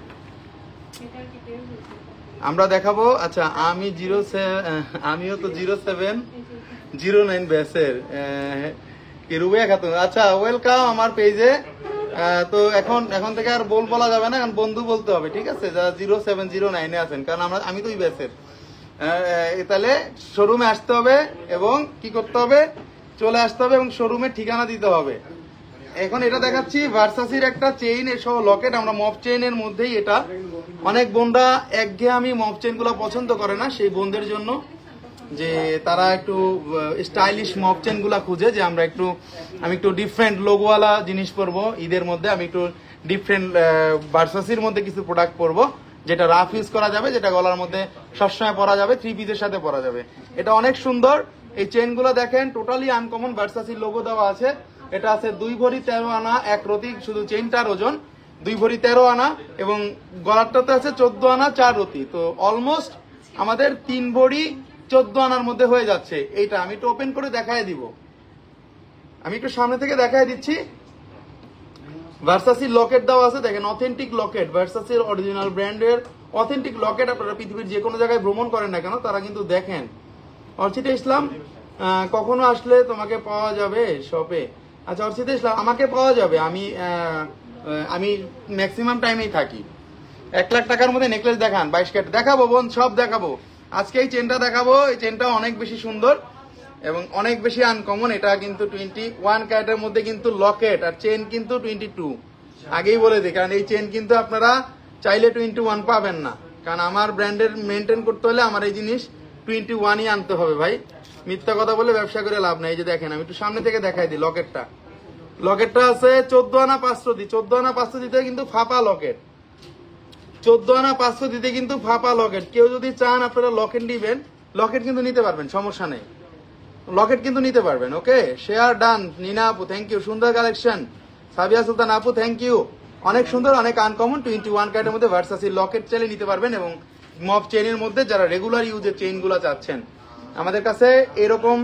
আমরা দেখাবো, আচ্ছা আমিও তো 0709 ব্যাসের রুবিয়া খাতুন। আচ্ছা ওয়েলকাম আমার পেজে। তো এখন থেকে আর বলা যাবে না, এখন বন্ধু বলতে হবে, ঠিক আছে? যারা 0709 আছেন, কারণ আমি তো ওই ব্যাসের। তাহলে শোরুমে আসতে হবে এবং কি করতে হবে, চলে আসতে হবে এবং শোরুমের ঠিকানা দিতে হবে। এখন এটা দেখাচ্ছি ভার্সাসির একটা চেইন সহ লকেট, আমরা মফ চেইনের মধ্যেই এটা। অনেক বোনরা একঘেয়েমি মফ চেইন গুলো পছন্দ করে না, সেই বোনদের জন্য যে তারা একটু স্টাইলিশ মফ চেইন গুলা খুঁজে, যে আমি একটু ডিফারেন্ট লোগোওয়ালা জিনিস পরবো ঈদের মধ্যে, আমি একটু ডিফারেন্ট ভার্সাসির মধ্যে কিছু প্রোডাক্ট পরবো যেটা রাফ ইউজ করা যাবে, যেটা গলার মধ্যে সবসময় পরা যাবে, 3 পিসের সাথে পরা যাবে। এটা অনেক সুন্দর। এই চেইন গুলো দেখেন টোটালি আনকমন, ভার্সাসির লোগো দেওয়া আছে। এটা আছে 2 ভরি 13 আনা 1 রতি, শুধু চেইনটার ওজন 2 ভরি 13 আনা এবং গলারটাতে আছে 14 আনা 4 রতি। তো অলমোস্ট আমাদের 3 ভরি 14 আনার মধ্যে হয়ে যাচ্ছে। এইটা আমি একটু ওপেন করে দেখায় দিব, আমি একটু সামনে থেকে দেখায় দিচ্ছি। ভার্সাসির লকেট দেওয়া আছে, দেখেন অথেন্টিক লকেট, ভার্সাসির অরিজিনাল ব্র্যান্ডের অথেন্টিক লকেট। আপনারা পৃথিবীর যে কোনো জায়গায় ভ্রমণ করেন না কেন, তারা কিন্তু দেখেন। অর্চিতা ইসলাম, কখনো আসলে তোমাকে পাওয়া যাবে শপে? আচ্ছা অর্চিতা ইসলাম, আমাকে পাওয়া যাবে, আমি ম্যাক্সিমাম টাইমেই থাকি। 1 লাখ টাকার মধ্যে নেকলেস দেখান, 22 ক্যারেট দেখাবো বোন, সব দেখাবো। আজকে এই চেনটা দেখাবো, এই চেনটা অনেক বেশি সুন্দর এবং অনেক বেশি আনকমন। এটা কিন্তু 21 ক্যারেটের মধ্যে কিন্তু লকেট, আর চেন কিন্তু 22। আগেই বলে দিই, কারণ এই চেন কিন্তু আপনারা চাইলে 21 পাবেন না, কারণ আমার ব্র্যান্ডের মেনটেন করতে হলে আমার এই জিনিস 21ই আনতে হবে ভাই। মিথ্যা কথা বলে ব্যবসা করে লাভ নাই। এই যে দেখেন, আমি একটু সামনে থেকে দেখাই দিই লকেটটা। লকেটটা আছে 14 আনা 500 দি, 14 আনা 500 দিতে কিন্তু ফাঁপা লকেট, 14 আনা 500 দিতে কিন্তু ফাঁপা লকেট। কেউ যদি চান আপনারা লকেট নিবেন, লকেট কিন্তু নিতে পারবেন, সমস্যা নেই, লকেট কিন্তু নিতে পারবেন। ওকে, শেয়ার ডান। নিনা আপু থ্যাংক ইউ, সুন্দর কালেকশন। সাবিয়া সুলতান আপু থ্যাংক ইউ, অনেক সুন্দর, অনেক আনকমন। 21 ক্যারেটের মধ্যে ভার্সাসির লকেট চাইলে নিতে পারবেন এবং মফ চেইনের মধ্যে যারা রেগুলার ইউজের চেইন গুলো চাচ্ছেন, আমাদের কাছে এরকম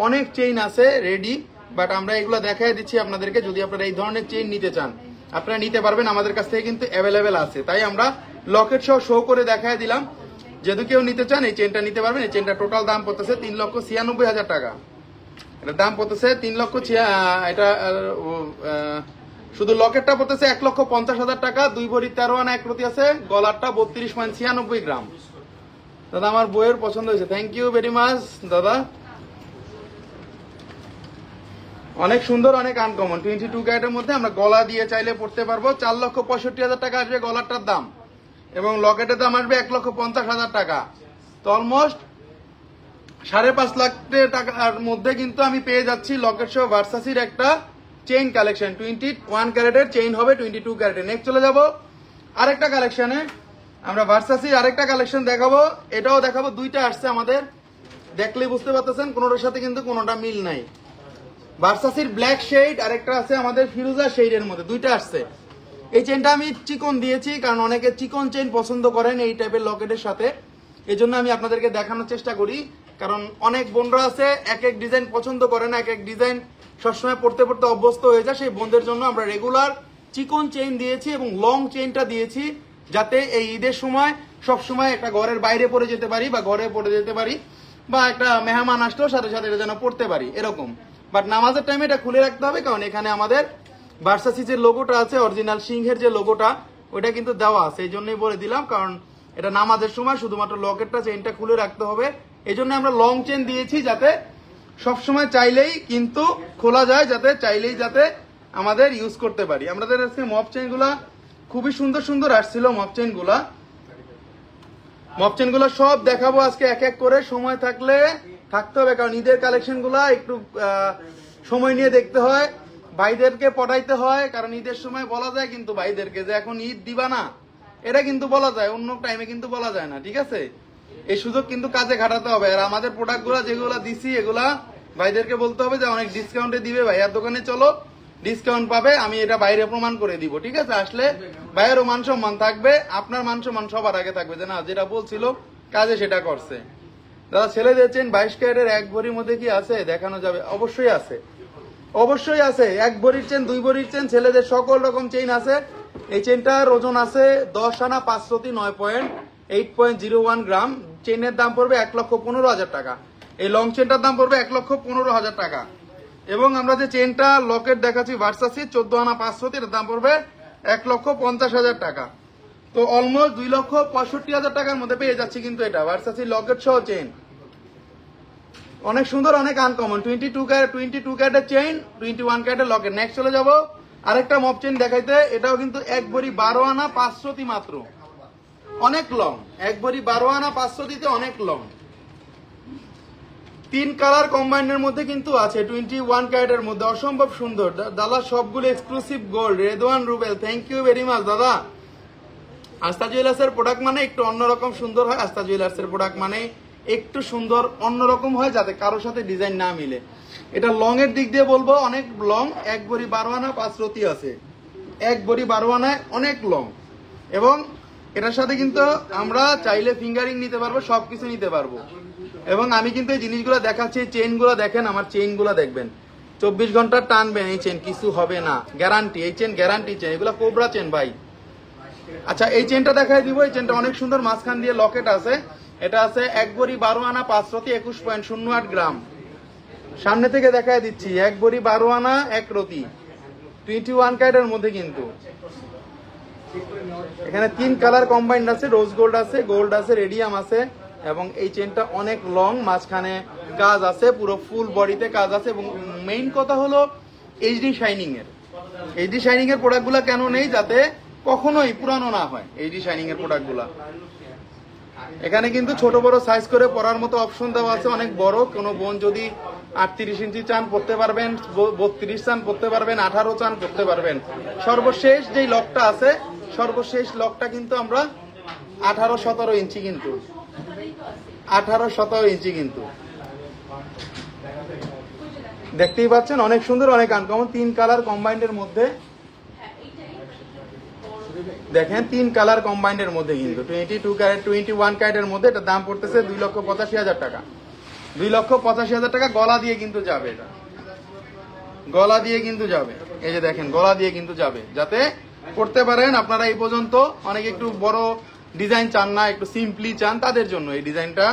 অনেক চেইন আছে রেডি, বাট আমরা এগুলো দেখাই দিচ্ছি আপনাদেরকে। যদি আপনারা এই ধরনের চেইন নিতে চান আপনারা নিতে পারবেন, আমাদের কাছ থেকে কিন্তু অ্যাভেলেবেল আছে। তাই আমরা লকেট সহ শো করে দেখাই দিলাম। যদি কেউ নিতে চান এই চেনটা নিতে পারবেন। এই চেনটা টোটাল দাম পড়তেছে 3,96,000 টাকা। এটার দাম পড়তেছে 3 লক্ষ, এটা শুধু লকেটটা পড়তেছে 1,50,000 টাকা। 2 ভরি 13 আনা 1 রতি আছে, গলারটা 32.96 গ্রাম। দাদা আমার বইয়ের পছন্দ হয়েছে, থ্যাংক ইউ ভেরি মাচ দাদা। অনেক সুন্দর, অনেক আনকমন 22 ক্যারেটের মধ্যে আমরা গলা দিয়ে চাইলে পড়তে পারবো। 4,65,000 টাকা আসবে গলারটার দাম এবং লকেটের দাম আসবে 1,50,000 টাকা। তো অলমোস্ট 5.5 লাখ টাকার মধ্যে কিন্তু আমি পেয়ে যাচ্ছি লকেট সহ ভার্সাসির একটা চেইন কালেকশন। 21 ক্যারেটের চেইন হবে 22 ক্যারেটের। নেক্সট চলে যাব আরেকটা কালেকশনে। আমরা ভার্সাসির আরেকটা কালেকশন দেখাবো, এটাও দেখাবো। 2টা আসছে আমাদের, দেখলেই বুঝতে পারতেছেন কোনোটার সাথে কিন্তু কোনোটা মিল নাই। ভার্সাসির ব্ল্যাক শেড, আরেকটা আছে আমাদের ফিরোজা শেডের মধ্যে, 2টা আসছে। এই চেনটা আমি চিকন দিয়েছি কারণ অনেকে চিকন চেন পছন্দ করেন এই টাইপের লকেটের সাথে, এই জন্য আমি আপনাদেরকে দেখানোর চেষ্টা করি। কারণ অনেক বোনরা আছে এক এক ডিজাইন পছন্দ করে না, এক এক ডিজাইন সবসময় পড়তে পড়তে অভ্যস্ত হয়ে যায়। সেই বোনদের জন্য আমরা রেগুলার চিকন চেইন দিয়েছি এবং লং চেইনটা দিয়েছি, যাতে এই ঈদের সময় সবসময় একটা ঘরের বাইরে পরে যেতে পারি বা ঘরে পরে যেতে পারি, বা একটা মেহমান আসলেও সাথে সাথে এটা যেন পড়তে পারি এরকম। বাট নামাজের টাইমে এটা খুলে রাখতে হবে, কারণ এখানে আমাদের ভার্সাসি যে লোগোটা আছে, অরিজিনাল সিংহের যে লোগোটা, ওইটা কিন্তু দেওয়া আছে। এই জন্যই বলে দিলাম, কারণ এটা নামাজের সময় শুধুমাত্র লকেটটা চেইনটা খুলে রাখতে হবে। এই জন্য আমরা লং চেন দিয়েছি, যাতে সবসময় চাইলেই কিন্তু খোলা যায়, যাতে চাইলেই যাতে আমাদের ইউজ করতে পারি। আমাদের আজকে মপ চেন গুলা খুবই সুন্দর সুন্দর আসছিল। মপ চেন গুলা সব দেখাবো আজকে এক এক করে, সময় থাকলে থাকতে হবে, কারণ ঈদের কালেকশন গুলা একটু সময় নিয়ে দেখতে হয়, ভাইদেরকে পড়াইতে হয়, কারণ ঈদের সময় বলা যায় কিন্তু ভাইদেরকে যে এখন ঈদ দিবা না, এটা কিন্তু বলা যায়, অন্য টাইমে কিন্তু বলা যায় না, ঠিক আছে? এই সুযোগ কিন্তু কাজে খাটাতে হবে। আর আমাদের প্রোডাক্ট গুলা যেগুলা দিছি এগুলা ভাইদেরকে বলতে হবে যে অনেক ডিসকাউন্টে দিবে, ভাইয়ার দোকানে চলো ডিসকাউন্ট পাবে, আমি এটা বাইরে প্রমাণ করে দিব, ঠিক আছে? আসলে ভাইয়েরও মান সম্মান থাকবে, আপনার মান সম্মান সবার আগে থাকবে, যে না যেটা বলছিল কাজে সেটা করছে। দাদা ছেলে দিয়েছেন 22 ক্যারেটের 1 ভরির মধ্যে কি আছে দেখানো যাবে? অবশ্যই আছে, অবশ্যই আছে। 1 ভরির চেন, 2 ভরির চেন, ছেলেদের সকল রকম চেইন আছে। এই চেনটার ওজন আছে 10 আনা 5 রতি 9.8.01 গ্রাম। চেইনের দাম পড়বে 1,15,000 টাকা। এই লং চেনটার দাম পড়বে 1,15,000 টাকা। এবং আমরা যে চেনটা লকেট দেখাচ্ছি ভার্সাসি 14 আনা 5 রতি, এর দাম পড়বে 1,50,000 টাকা। তো অলমোস্ট 2,65,000 টাকার মধ্যে পেয়ে যাচ্ছি কিন্তু এটা ভার্সাসি লকেট সহ চেন। অনেক সুন্দর, অনেক আনকমন। 22 ক্যারেটের চেইন, 21 ক্যারেটের লকেট। নেক্সট চলে যাব আরেকটা মপ চেইন দেখাইতে। এটাও কিন্তু 1 ভরি 12 আনা 5 রতি মাত্র, অনেক লং। 1 ভরি 12 আনা 5 রতিতে অনেক লং। 3 কালার কম্বাইন্ডের মধ্যে কিন্তু আছে, 21 ক্যারেটের মধ্যে, অসম্ভব সুন্দর। দাদা সবগুলো exclusive gold. Redwan Rubel, thank you very much দাদা। আস্থা জুয়েলার্সের প্রোডাক্ট মানে একটু অন্যরকম সুন্দর হয়। আস্থা জুয়েলার্সের প্রোডাক্ট মানে একটু সুন্দর অন্যরকম হয়, যাতে কারোর সাথে ডিজাইন না মিলে। এটা লং এর দিক দিয়ে বলবো অনেক লং। 1 ভরি 12 আনা 5 রতি আছে, 1 ভরি 12 আনায় অনেক লং। এবং এটার সাথে কিন্তু আমরা চাইলে ফিঙ্গারিং নিতে পারবো, সবকিছু নিতে পারবো। এবং আমি কিন্তু এই জিনিসগুলো দেখাচ্ছি, চেইন গুলো দেখেন, আমার চেইন গুলো দেখবেন, 24 ঘন্টা টানবেন এই চেন, কিছু হবে না, গ্যারান্টি। এই চেন গ্যারান্টি চেন, এগুলো কোবরা চেন ভাই। আচ্ছা এই চেনটা দেখাই দিব। এই চেনটা অনেক সুন্দর, মাঝখান দিয়ে লকেট আছে। এটা আছে 1 ভরি 12 আনা 5 রতি 21.08 গ্রাম। সামনে থেকে দেখাই দিচ্ছি, 1 ভরি 12 আনা 1 রতি, 21 ক্যারেটের মধ্যে কিন্তু। এখানে 3 কালার কম্বাইন্ড আছে, রোজ গোল্ড আছে, গোল্ড আছে, রেডিয়াম আছে। এবং এই চেনটা অনেক লং, মাঝখানে কাজ আছে, পুরো ফুল বডিতে কাজ আছে। এবং মেইন কথা হলো এইচডি শাইনিং এর। এইচডি শাইনিং এর প্রোডাক্টগুলো কেন নেই? যাতে কখনোই পুরানো না হয় এইচডি শাইনিং এর প্রোডাক্টগুলো। এখানে কিন্তু ছোট বড় সাইজ করে পরার মতো অপশন দেওয়া আছে, অনেক বড়। কোনো বোন যদি 38 ইঞ্চি চান পড়তে পারবেন, 32 চান পড়তে পারবেন, 18 চান পড়তে পারবেন। সর্বশেষ যেই লকটা আছে, সর্বশেষ লকটা কিন্তু আমরা 18-17 ইঞ্চি, কিন্তু 18-17 ইঞ্চি কিন্তু দেখতেই পাচ্ছেন। অনেক সুন্দর, অনেক আনকমন। 3 কালার কম্বাইন্ডের মধ্যে দেখেন, 3 কালার কম্বাইন্ডের মধ্যে কিন্তু 22 ক্যারেট 21 ক্যারেটের মধ্যে। এটা দাম পড়তেছে 2,85,000 টাকা। 2,85,000 টাকা। গলা দিয়ে কিন্তু যাবে, এটা গলা দিয়ে কিন্তু যাবে। এই যে দেখেন, গলা দিয়ে কিন্তু যাবে, যাতে করতে পারেন আপনারা। এই পর্যন্ত অনেক একটু বড় ডিজাইন চান না, একটু সিম্পলি চান, তাদের জন্য এই ডিজাইনটা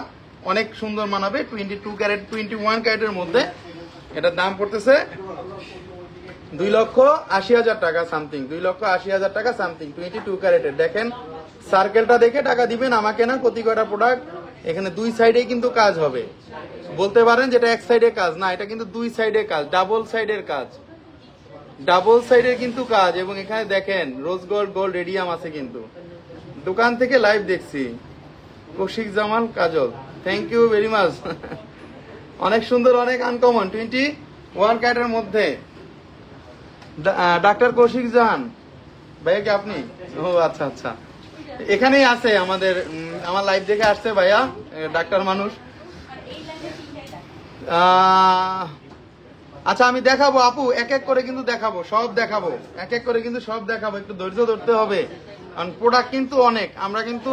অনেক সুন্দর মানাবে। 22 ক্যারেট 21 ক্যারেটের মধ্যে এটার দাম পড়তেছে 2,80,000 টাকা সামথিং, 2,80,000 টাকা সামথিং। 22 ক্যারেটের। দেখেন সার্কেলটা দেখে টাকা দিবেন, আমাকে না। প্রতি কয়টা প্রোডাক্ট এখানে 2 সাইডে কিন্তু কাজ হবে। বলতে পারেন যেটা এক সাইডে কাজ না, এটা কিন্তু 2 সাইডে কাজ, ডাবল সাইডের কাজ, ডাবল সাইডের কিন্তু কাজ। এবং এখানে দেখেন রোজ গোল্ড, গোল্ড রেডিয়াম আছে কিন্তু। দোকান থেকে লাইভ দেখছি। কৌশিক জামাল কাজল, থ্যাংক ইউ ভেরি মাচ। অনেক সুন্দর, অনেক আনকমন। 21 ক্যারেটের মধ্যে। ডাক্তার কৌশিক জাহান ভাইয়া কি আপনি? ও আচ্ছা আচ্ছা, এখানেই আছে আমাদের, আমার লাইভ দেখে আসছে ভাইয়া, ডাক্তার মানুষ। আচ্ছা আমি দেখাবো আপু, এক এক করে কিন্তু দেখাবো, সব দেখাবো, এক এক করে কিন্তু সব দেখাবো। একটু ধৈর্য ধরতে হবে, কারণ প্রোডাক্ট কিন্তু অনেক। আমরা কিন্তু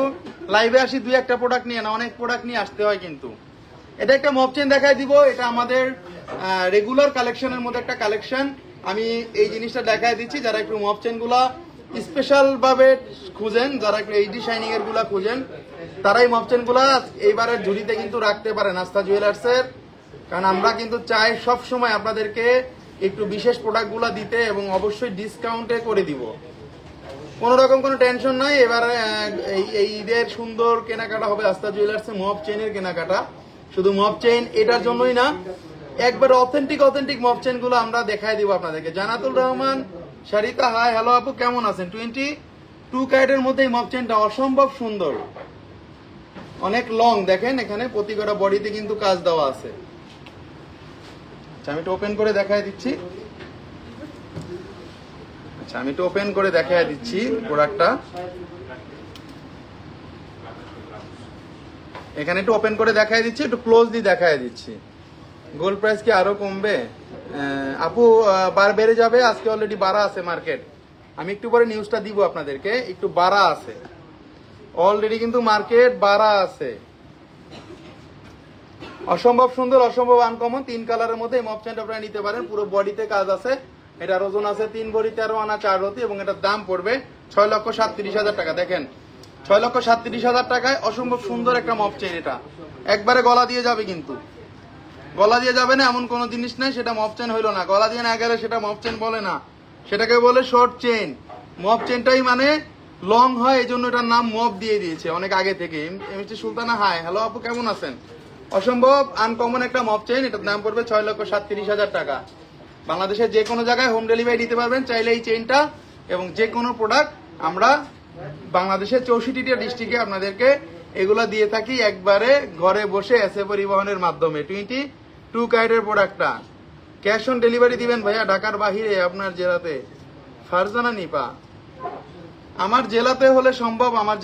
লাইভে আসি 2-1টা প্রোডাক্ট নিয়ে না, অনেক প্রোডাক্ট নিয়ে আসতে হয় কিন্তু। এটা একটা মপ চেন দেখাই দিব। এটা আমাদের রেগুলার কালেকশনের মধ্যে একটা কালেকশন। আমি এই জিনিসটা দেখাই দিচ্ছি, যারা একটু মপ চেন গুলা স্পেশাল ভাবে খুঁজেন, যারা একটু এইচডি শাইনিং এর গুলা খুঁজেন, তারাই মপ চেন গুলা এইবারের ঝুড়িতে কিন্তু রাখতে পারেন আস্থা জুয়েলার্স এর। কারণ আমরা কিন্তু চাই সব সময় আপনাদেরকে একটু বিশেষ প্রোডাক্ট গুলা দিতে, এবং অবশ্যই ডিসকাউন্টে করে দিব। কোনো রকম কোনো টেনশন নাই। এবার এই ঈদের সুন্দর কেনাকাটা হবে আস্থা জুয়েলার্সে, মব চেইনের কেনাকাটা। শুধু মব চেইন এটার জন্যই না, একবার অথেন্টিক মব চেইন গুলো আমরা দেখাই দিব আপনাদেরকে। জানাতুল রহমান সারিতা, হাই, হ্যালো আপু, কেমন আছেন? 22 ক্যারেটের মধ্যে এই মব চেইনটা অসম্ভব সুন্দর, অনেক লং। দেখেন এখানে প্রতি কটা বডিতে কিন্তু কাজ দেওয়া আছে। আচ্ছা, আমি একটু ওপেন করে দেখাই দিচ্ছি। প্রোডাক্টটা এখানে একটু ওপেন করে দেখাই দিচ্ছি, একটু ক্লোজলি দেখাই দিচ্ছি। গোল্ড প্রাইস কি আরো কমবে? আপু বার বেড়ে যাবে, আজকে অলরেডি বাড়া আছে মার্কেট। আমি একটু পরে নিউজটা দিব আপনাদেরকে, একটু বাড়া আছে অলরেডি, কিন্তু মার্কেট বাড়া আছে। অসম্ভব সুন্দর, অসম্ভব আনকমন, 3 কালারের মধ্যে এই মব চেইনটা আপনারা নিতে পারেন। পুরো বডিতে কাজ আছে। এটার ওজন আছে 3 ভরি 13 আনা 4 রতি এবং এটার দাম পড়বে 6,37,000 টাকা। দেখেন 6,37,000 টাকায় অসম্ভব সুন্দর একটা মব চেইন। এটা একবারে গলা দিয়ে যাবে, কিন্তু গলা দিয়ে যাবে না এমন কোন জিনিস নাই সেটা মব চেইন হইলো না। গলা দিয়ে না গেলে সেটা মব চেইন বলে না, সেটাকে বলে শর্ট চেইন। মব চেইনটাই মানে লং হয়, এই জন্য এটার নাম মব দিয়ে দিয়েছে অনেক আগে থেকে। এমএসটি সুলতানা, হাই, হ্যালো আপু, কেমন আছেন? অসম্ভব আনকমন একটা মব চেইন, এটার দাম পড়বে 6,37,000 টাকা। বাংলাদেশের যে কোনো জায়গায় হোম ডেলিভারি দিতে পারবেন চাইলে এই চেইনটা, এবং যে কোনো প্রোডাক্ট আমরা বাংলাদেশের 64টা ডিস্ট্রিক্টে আপনাদেরকে এগুলা দিয়ে থাকি একবারে ঘরে বসে এসে পরিবহনের মাধ্যমে। 22 ক্যারেটের প্রোডাক্টটা ক্যাশ অন ডেলিভারি দিবেন ভাইয়া ঢাকার বাহিরে আপনার জেলাতে? ফারজানা নিপা, আমার জেলাতে হলে সম্ভব, আমার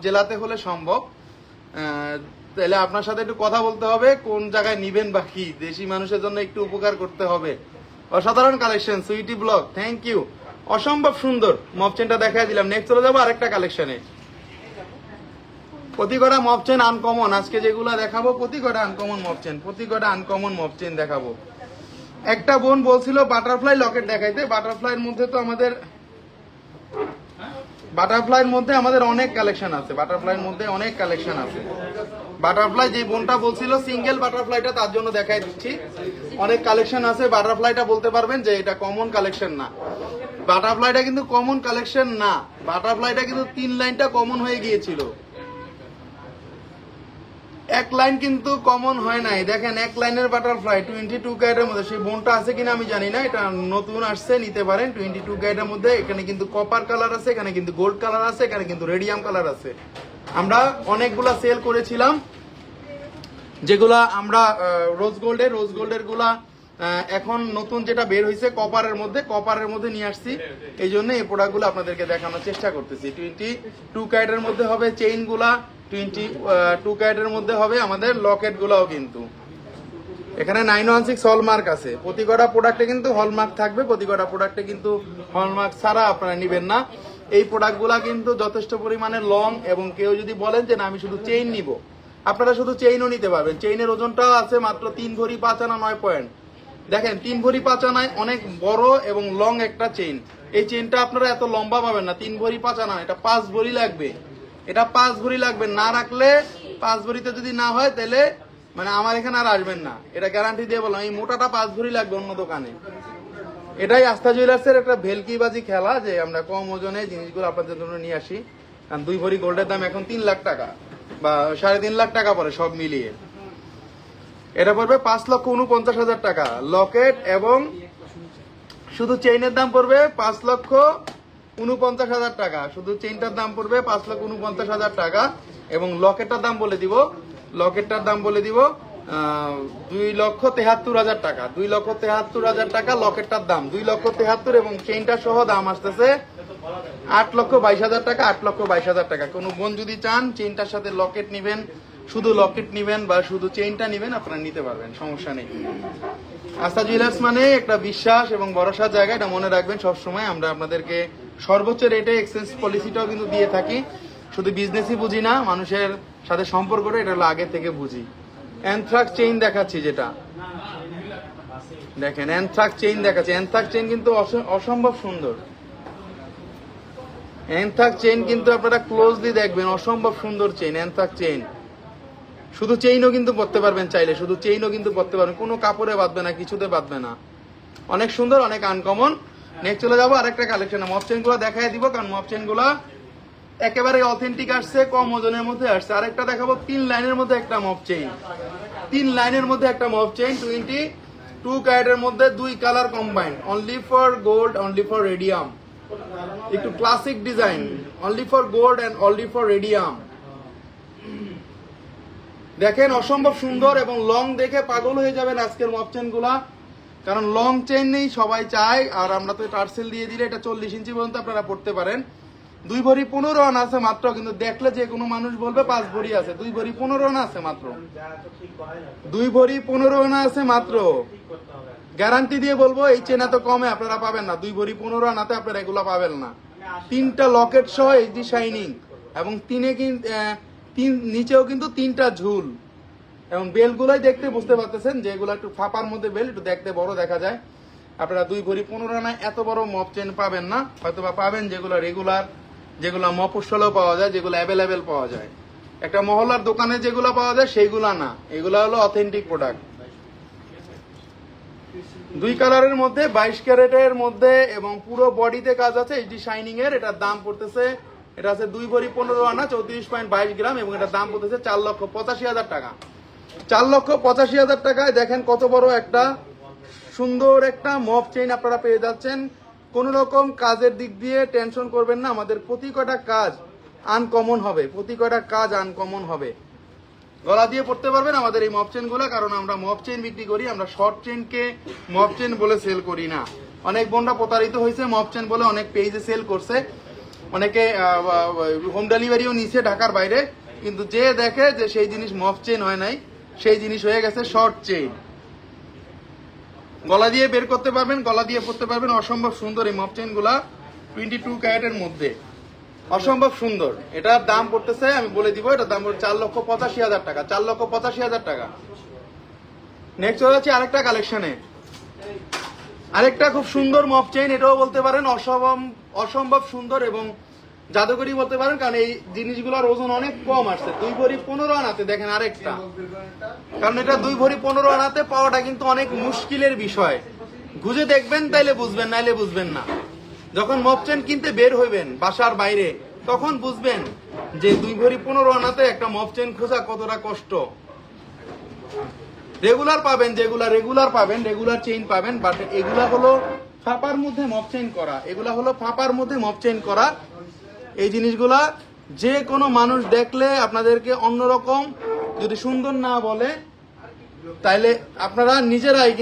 জেলাতে হলে সম্ভব। তাহলে আপনার সাথে একটু কথা বলতে হবে কোন জায়গায় নিবেন, বাকি দেশি মানুষের জন্য একটু উপকার করতে হবে। অসাধারণ collection, Sweety blog, thank you. অসম্ভব সুন্দর মব চেইনটা দেখাই দিলাম। নেক্সট চলে যাবো আরেকটা কালেকশনে। প্রতি কটা মব চেইন আনকমন, আজকে যেগুলো দেখাবো প্রতি কটা আনকমন মব চেইন দেখাবো। একটা বোন বলছিল বাটারফ্লাই লকেট দেখাইতে। বাটারফ্লাইয়ের মধ্যে আমাদের অনেক কালেকশন আছে। বাটারফ্লাই যে বোনটা বলছিল সিঙ্গেল বাটারফ্লাইটা, তার জন্য দেখাই দিচ্ছি। অনেক কালেকশন আছে। বাটারফ্লাইটা বলতে পারবেন যে এটা কমন কালেকশন না। বাটারফ্লাইটা কিন্তু কমন কালেকশন না, বাটারফ্লাইটা কিন্তু 3 লাইনটা কমন হয়ে গিয়েছিল, 1 লাইন কিন্তু কমন হয় নাই। দেখেন 1 লাইনের বাটারফ্লাই 22 ক্যারেটের মধ্যে। সেই বোনটা আছে কিনা আমি জানি না, এটা নতুন আসছে, নিতে পারেন। 22 ক্যারেটের মধ্যে এখানে কিন্তু কপার কালার আছে, এখানে কিন্তু গোল্ড কালার আছে, এখানে কিন্তু রেডিয়াম কালার আছে। আমরা অনেকগুলা সেল করেছিলাম, যেগুলা আমরা রোজ গোল্ডের গুলা এখন নতুন যেটা বের হয়েছে কপারের মধ্যে নিয়ে আসছি। এই জন্য এই প্রোডাক্টগুলো আপনাদেরকে দেখানোর চেষ্টা করতেছি। 22 ক্যারেটের মধ্যে হবে চেইন গুলা, 22 ক্যারেটের মধ্যে হবে আমাদের লকেট গুলাও। কিন্তু এখানে 916 হলমার্ক আছে। প্রতি কটা প্রোডাক্টে কিন্তু হলমার্ক থাকবে, প্রতি কটা প্রোডাক্টে কিন্তু হলমার্ক ছাড়া আপনারা নিবেন না। এই প্রোডাক্টগুলা কিন্তু যথেষ্ট পরিমাণে লং, এবং কেউ যদি বলেন যে না আমি শুধু চেইন নিব, আপনারা শুধু চেইনও নিতে পারবেন। চেইনের ওজনটাও আছে মাত্র 3 ভরি 5 আনা 9 পয়েন্ট। দেখেন 3 ভরি 5 আনায় অনেক বড় এবং লং একটা চেইন। এই চেইনটা আপনারা এত লম্বা পাবেন না 3 ভরি 5 আনা, এটা 5 ভরি লাগবে। এটা 5 ভরি লাগবে, না রাখলে 5 ভরিতে যদি না হয় তাহলে মানে আমার এখানে আর আসবেন না, এটা গ্যারান্টি দিয়ে বললাম। এই মোটাটা 5 ভরি লাগবে অন্য দোকানে। এটাই আস্থা জুয়েলার্সের একটা ভেলকিবাজি খেলা, যে আমরা কম ওজনে জিনিসগুলো আপনাদের জন্য নিয়ে আসি। কারণ 2 ভরি গোল্ডের দাম এখন 3 লাখ টাকা বা 3.5 লাখ টাকা পড়ে সব মিলিয়ে। এটা পড়বে 5,49,000 টাকা লকেট, এবং শুধু চেইনের দাম পড়বে 5,49,000 টাকা। শুধু চেইনটার দাম পড়বে 5,49,000 টাকা, এবং লকেটটার দাম বলে দিব 2,73,000 টাকা। 2,73,000 টাকা লকেটটার দাম, 2,73,000, এবং চেইনটা সহ দাম আসতেছে 8,22,000 টাকা। 8,22,000 টাকা। কোনো বোন যদি চান চেইনটার সাথে লকেট নিবেন, শুধু লকেট নিবেন বা শুধু চেইনটা নিবেন, আপনারা নিতে পারবেন, সমস্যা নেই। আস্থা জুয়েলার্স মানে একটা বিশ্বাস এবং ভরসার জায়গা, এটা মনে রাখবেন সবসময়। আমরা আপনাদেরকে সর্বোচ্চ রেটে এক্সচেঞ্জ পলিসিটাও কিন্তু দিয়ে থাকি। শুধু বিজনেসই বুঝি না, মানুষের সাথে সম্পর্কটা এটা হলো আগে থেকে বুঝি। অ্যানথ্রাক্স চেইন দেখাচ্ছি, যেটা দেখেন অ্যানথ্রাক্স চেইন দেখাচ্ছি। অ্যানথ্রাক্স চেইন কিন্তু অসম্ভব সুন্দর। অ্যানথ্রাক্স চেইন কিন্তু আপনারা ক্লোজলি দেখবেন, অসম্ভব সুন্দর চেইন, অ্যানথ্রাক্স চেইন। শুধু চেইনও কিন্তু পরতে পারবেন চাইলে, শুধু চেইনও কিন্তু পরতে পারবেন, কোনো কাপড়ে বাঁধবে না, কিছুতে বাঁধবে না। অনেক সুন্দর, অনেক আনকমন। নেক্সট চলে যাবো আরেকটা কালেকশনে। মফ চেন গুলো দেখাই দিব, কারণ মফ চেন গুলা একেবারে অথেন্টিক আসছে, কম ওজনের মধ্যে আসছে। আরেকটা দেখাবো 3 লাইনের মধ্যে একটা মফ চেইন, 3 লাইনের মধ্যে একটা মফ চেইন 22 ক্যারেটের মধ্যে 2 colour combine, only for gold, only for radium, একটু classic design, only for gold and only for radium. দেখেন অসম্ভব সুন্দর এবং লং দেখে পাগল হয়ে যাবেন আজকের মফ চেন গুলা, কারণ লং চেন নেই সবাই চায়। আর আমরা তো টার্সেল দিয়ে দিলে এটা 40 ইঞ্চি পর্যন্ত আপনারা পড়তে পারেন। 2 ভরি 15 আনা আছে মাত্র, কিন্তু দেখলে যে কোনো মানুষ বলবে 5 ভরি আছে। 2 ভরি 15 আনা আছে মাত্র, 2 ভরি 15 আনা আছে মাত্র। গ্যারান্টি দিয়ে বলবো এই চেন এত কমে আপনারা পাবেন না। 2 ভরি 15 আনাতে আপনারা এগুলা পাবেন না। 3টা লকেট সহ এইচডি শাইনিং, এবং নিচেও কিন্তু 3টা ঝুল, এবং বেলগুলোই দেখতে বুঝতে পারতেছেন যে এগুলো একটু ফাঁপার মধ্যে বেল, একটু দেখতে বড় দেখা যায়। আপনারা 2 ভরি 15 আনায় এত বড় মপ চেন পাবেন না, হয়তো বা পাবেন যেগুলো রেগুলার, যেগুলো মফস্বলেও পাওয়া যায়, যেগুলো অ্যাভেলেবেল পাওয়া যায়। একটা মহল্লার দোকানে যেগুলো পাওয়া যায় সেইগুলা না, এগুলা হলো অথেন্টিক প্রোডাক্ট। 2 কালারের মধ্যে 22 ক্যারেটের মধ্যে, এবং পুরো বডিতে কাজ আছে এইচডি শাইনিং এর। এটার দাম পড়তেছে, এটা আছে 2 ভরি 15 আনা 34.22 গ্রাম, এবং এটার দাম পড়তেছে 4,85,000 টাকা। 4,85,000 টাকায় দেখেন কত বড় একটা সুন্দর একটা মফ চেইন আপনারা পেয়ে যাচ্ছেন। কোন রকম কাজের দিক দিয়ে টেনশন করবেন না, আমাদের প্রতি কয়টা কাজ আনকমন হবে, প্রতি কয়টা কাজ আনকমন হবে। গলা দিয়ে পড়তে পারবেন আমাদের এই মফ চেন গুলো, কারণ আমরা মফ চেন বিক্রি করি, আমরা শর্ট চেনকে মফ চেন বলে সেল করি না। অনেক বোনরা প্রতারিত হয়েছে, মফ চেন বলে অনেক পেজে সেল করছে, অনেকে হোম ডেলিভারিও নিছে ঢাকার বাইরে, কিন্তু যে দেখে যে সেই জিনিস মফ চেন হয় নাই, সেই জিনিস হয়ে গেছে শর্ট চেইন। গলা দিয়ে বের করতে পারবেন, গলা দিয়ে পড়তে পারবেন। অসম্ভব সুন্দর এই মফ চেন গুলা 22 ক্যারেটের মধ্যে, অসম্ভব সুন্দর। এটার দাম পড়তেছে, আমি বলে দিব, এটার দাম পড়ছে 4,85,000 টাকা, 4,85,000 টাকা। নেক্সট চলে যাচ্ছে আরেকটা কালেকশনে, আরেকটা খুব সুন্দর মফ চেইন, এটাও বলতে পারেন অসম্ভব সুন্দর এবং জাদুকরি বলতে পারেন, কারণ এই জিনিসগুলোর ওজন অনেক কম আসছে। 2 ভরি 15 আনাতে দেখেন আরেকটা, কারণ এটা 2 ভরি 15 আনাতে পাওয়াটা কিন্তু অনেক মুশকিলের বিষয়। খুঁজে দেখবেন তাইলে বুঝবেন, নাইলে বুঝবেন না। যখন মফ চেন কিনতে বের হইবেন বাসার বাইরে, তখন বুঝবেন যে 2 ভরি 15 আনাতে একটা মফ চেন খোঁজা কতটা কষ্ট। রেগুলার পাবেন, যেগুলা রেগুলার পাবেন, রেগুলার চেইন পাবেন, বাট এগুলা হলো ফাঁপার মধ্যে মফ চেইন করা, এগুলা হলো ফাঁপার মধ্যে মফ চেইন করা। এই জিনিসগুলা যে কোনো মানুষ দেখলে আপনাদেরকে অন্যরকম, যদি সুন্দর না বলে তাইলে আপনারা নিজেরাই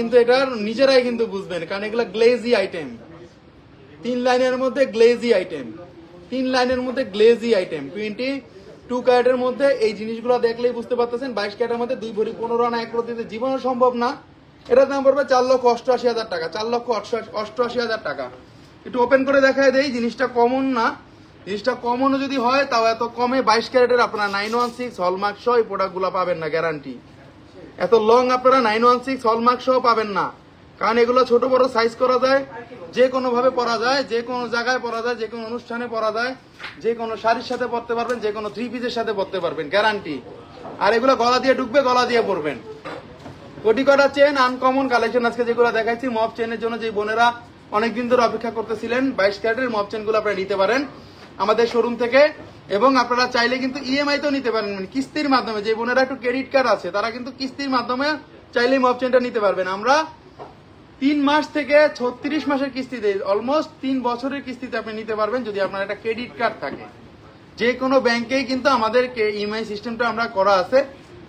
কিন্তু বুঝবেন, কারণ এগুলা গ্লেজি আইটেম। 3 লাইনের মধ্যে গ্লেজি আইটেম, 3 লাইনের মধ্যে গ্লেজি আইটেম 22 ক্যারেটের মধ্যে। এই জিনিসগুলো দেখলেই বুঝতে পারতেছেন 22 ক্যারেটের মধ্যে 2 ভরি 15 আনা এক রতিতে জীবনে সম্ভব না। এটার দাম পড়বে 4,88,000 টাকা, 4,88,000 টাকা। একটু ওপেন করে দেখায় দেই, জিনিসটা কমন না, জিনিসটা কমনও যদি হয় তাও এত কমে 22 ক্যারেটের আপনারা 916 হলমার্ক সহ এই প্রোডাক্ট গুলা পাবেন না, গ্যারান্টি। এত লং আপনারা 916 হলমার্ক সহ পাবেন না, কারণ এগুলো ছোট বড় সাইজ করা যায়, যে কোনো ভাবে পরা যায়, যে কোনো জায়গায় পরা যায়, যে কোনো অনুষ্ঠানে পরা যায়, যে কোনো শাড়ির সাথে পরতে পারবেন, যে কোনো 3 পিসের সাথে পরতে পারবেন, গ্যারান্টি। আর এগুলো গলা দিয়ে ঢুকবে, গলা দিয়ে পরবেন। কোটি কটা চেন আনকমন কালেকশন আজকে যেগুলো দেখাচ্ছি, মফ চেনের জন্য যে বোনেরা অনেকদিন ধরে অপেক্ষা করতেছিলেন, 22 ক্যারেটের মফ চেন গুলো আপনারা নিতে পারেন আমাদের শোরুম থেকে। এবং আপনারা চাইলে কিন্তু ইএমআই তো নিতে পারেন, মানে কিস্তির মাধ্যমে। যে বোনেরা একটু ক্রেডিট কার্ড আছে তারা কিন্তু কিস্তির মাধ্যমে চাইলেই মফ চেনটা নিতে পারবেন। আমরা 3 মাস থেকে 36 মাসের কিস্তিতে, অলমোস্ট 3 বছরের কিস্তিতে আপনি নিতে পারবেন, যদি আপনার একটা ক্রেডিট কার্ড থাকে। যে কোনো ব্যাংকেই কিন্তু আমাদের ইএমআই সিস্টেমটা আমরা করা আছে,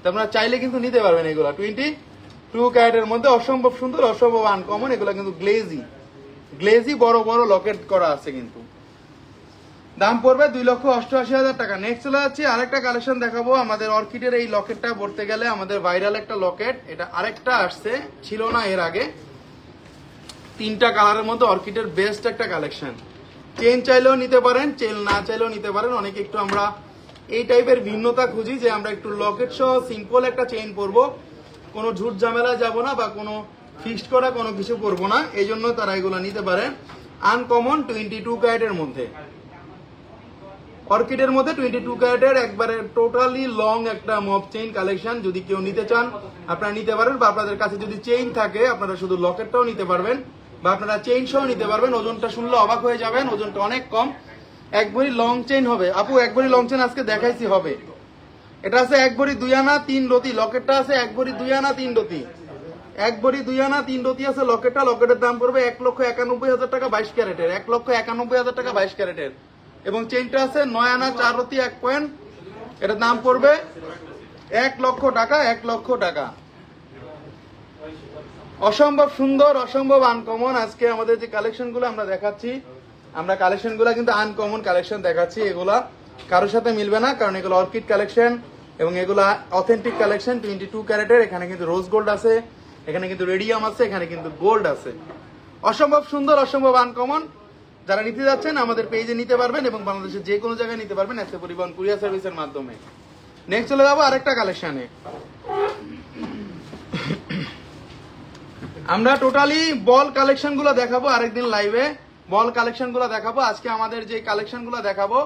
তো আপনারা চাইলে কিন্তু নিতে পারবেন। এগুলো 22 ক্যারেটের মধ্যে অসম্ভব সুন্দর, অসম্ভব আনকমন। এগুলো কিন্তু গ্লেজি বড় বড় লকেট করা আছে, কিন্তু দাম পড়বে 2,88,000 টাকা। নেক্সট চলে যাচ্ছে আরেকটা কালেকশন দেখাবো। আমাদের অর্কিডের এই লকেটটা পড়তে গেলে আমাদের ভাইরাল একটা লকেট, এটা আরেকটা আসছে, ছিল না এর আগে। 3টা কালারের মধ্যে অর্কিডের বেস্ট একটা কালেকশন। চেন চাইলেও নিতে পারেন, চেন না চাইলেও নিতে পারেন। অনেকে একটু আমরা এই টাইপের ভিন্নতা খুঁজি যে আমরা একটু লকেট সহ সিম্পল একটা চেইন পরবো, কোনো ঝুট ঝামেলায় যাবো না, বা কোনো ফিক্সড করা কোনো কিছু করবো না, এই জন্য তারা এগুলো নিতে পারেন। আনকমন 22 ক্যারেটের মধ্যে, অর্কিডের মধ্যে 22 ক্যারেটের একবারে টোটালি লং একটা মফ চেইন কালেকশন। যদি কেউ নিতে চান আপনারা নিতে পারেন, বা আপনাদের কাছে যদি চেইন থাকে আপনারা শুধু লকেটটাও নিতে পারবেন, বা আপনারা চেইন সহ নিতে পারবেন। ওজনটা শুনলে অবাক হয়ে যাবেন, ওজনটা অনেক কম। এক ভরি লং চেইন হবে আপু, এক ভরি লং চেইন আজকে দেখাইছি হবে। এটা আছে 1 ভরি 2 আনা 3 রতি, লকেটটা আছে 1 ভরি 2 আনা 3 রতি, 1 ভরি 2 আনা 3 রতি আছে লকেটটা। লকেটের দাম পড়বে 1,91,000 টাকা 22 ক্যারেটের, 1,91,000 টাকা 22 ক্যারেটের। এবং চেইনটা আছে 9 আনা 4 রতি 1 পয়েন্ট, এটার দাম পড়বে 1 লক্ষ টাকা, 1 লক্ষ টাকা। অসম্ভব সুন্দর, অসম্ভব আনকমন আজকে আমাদের যে কালেকশন গুলো আমরা দেখাচ্ছি, আমরা কালেকশন গুলা কিন্তু আনকমন কালেকশন দেখাচ্ছি। এগুলা কারোর সাথে মিলবে না, কারণ এগুলো অর্কিড কালেকশন এবং এগুলা অথেন্টিক কালেকশন 22 ক্যারেটের। এখানে কিন্তু রোজ গোল্ড আছে, এখানে কিন্তু রেডিয়াম আছে, এখানে কিন্তু গোল্ড আছে। অসম্ভব সুন্দর, অসম্ভব আনকমন। যারা নিতে যাচ্ছেন আমাদের পেজে নিতে পারবেন এবং বাংলাদেশের যে কোনো জায়গায় নিতে পারবেন এসে পরিবহন কুরিয়ার সার্ভিসের মাধ্যমে। নেক্সট চলে যাবো আরেকটা কালেকশনে। আমরা টোটালি বল কালেকশন গুলো দেখাবো আরেকদিন লাইভে, বল কালেকশন গুলো দেখাবো। আজকে আমাদের যে কালেকশন গুলো দেখাবো,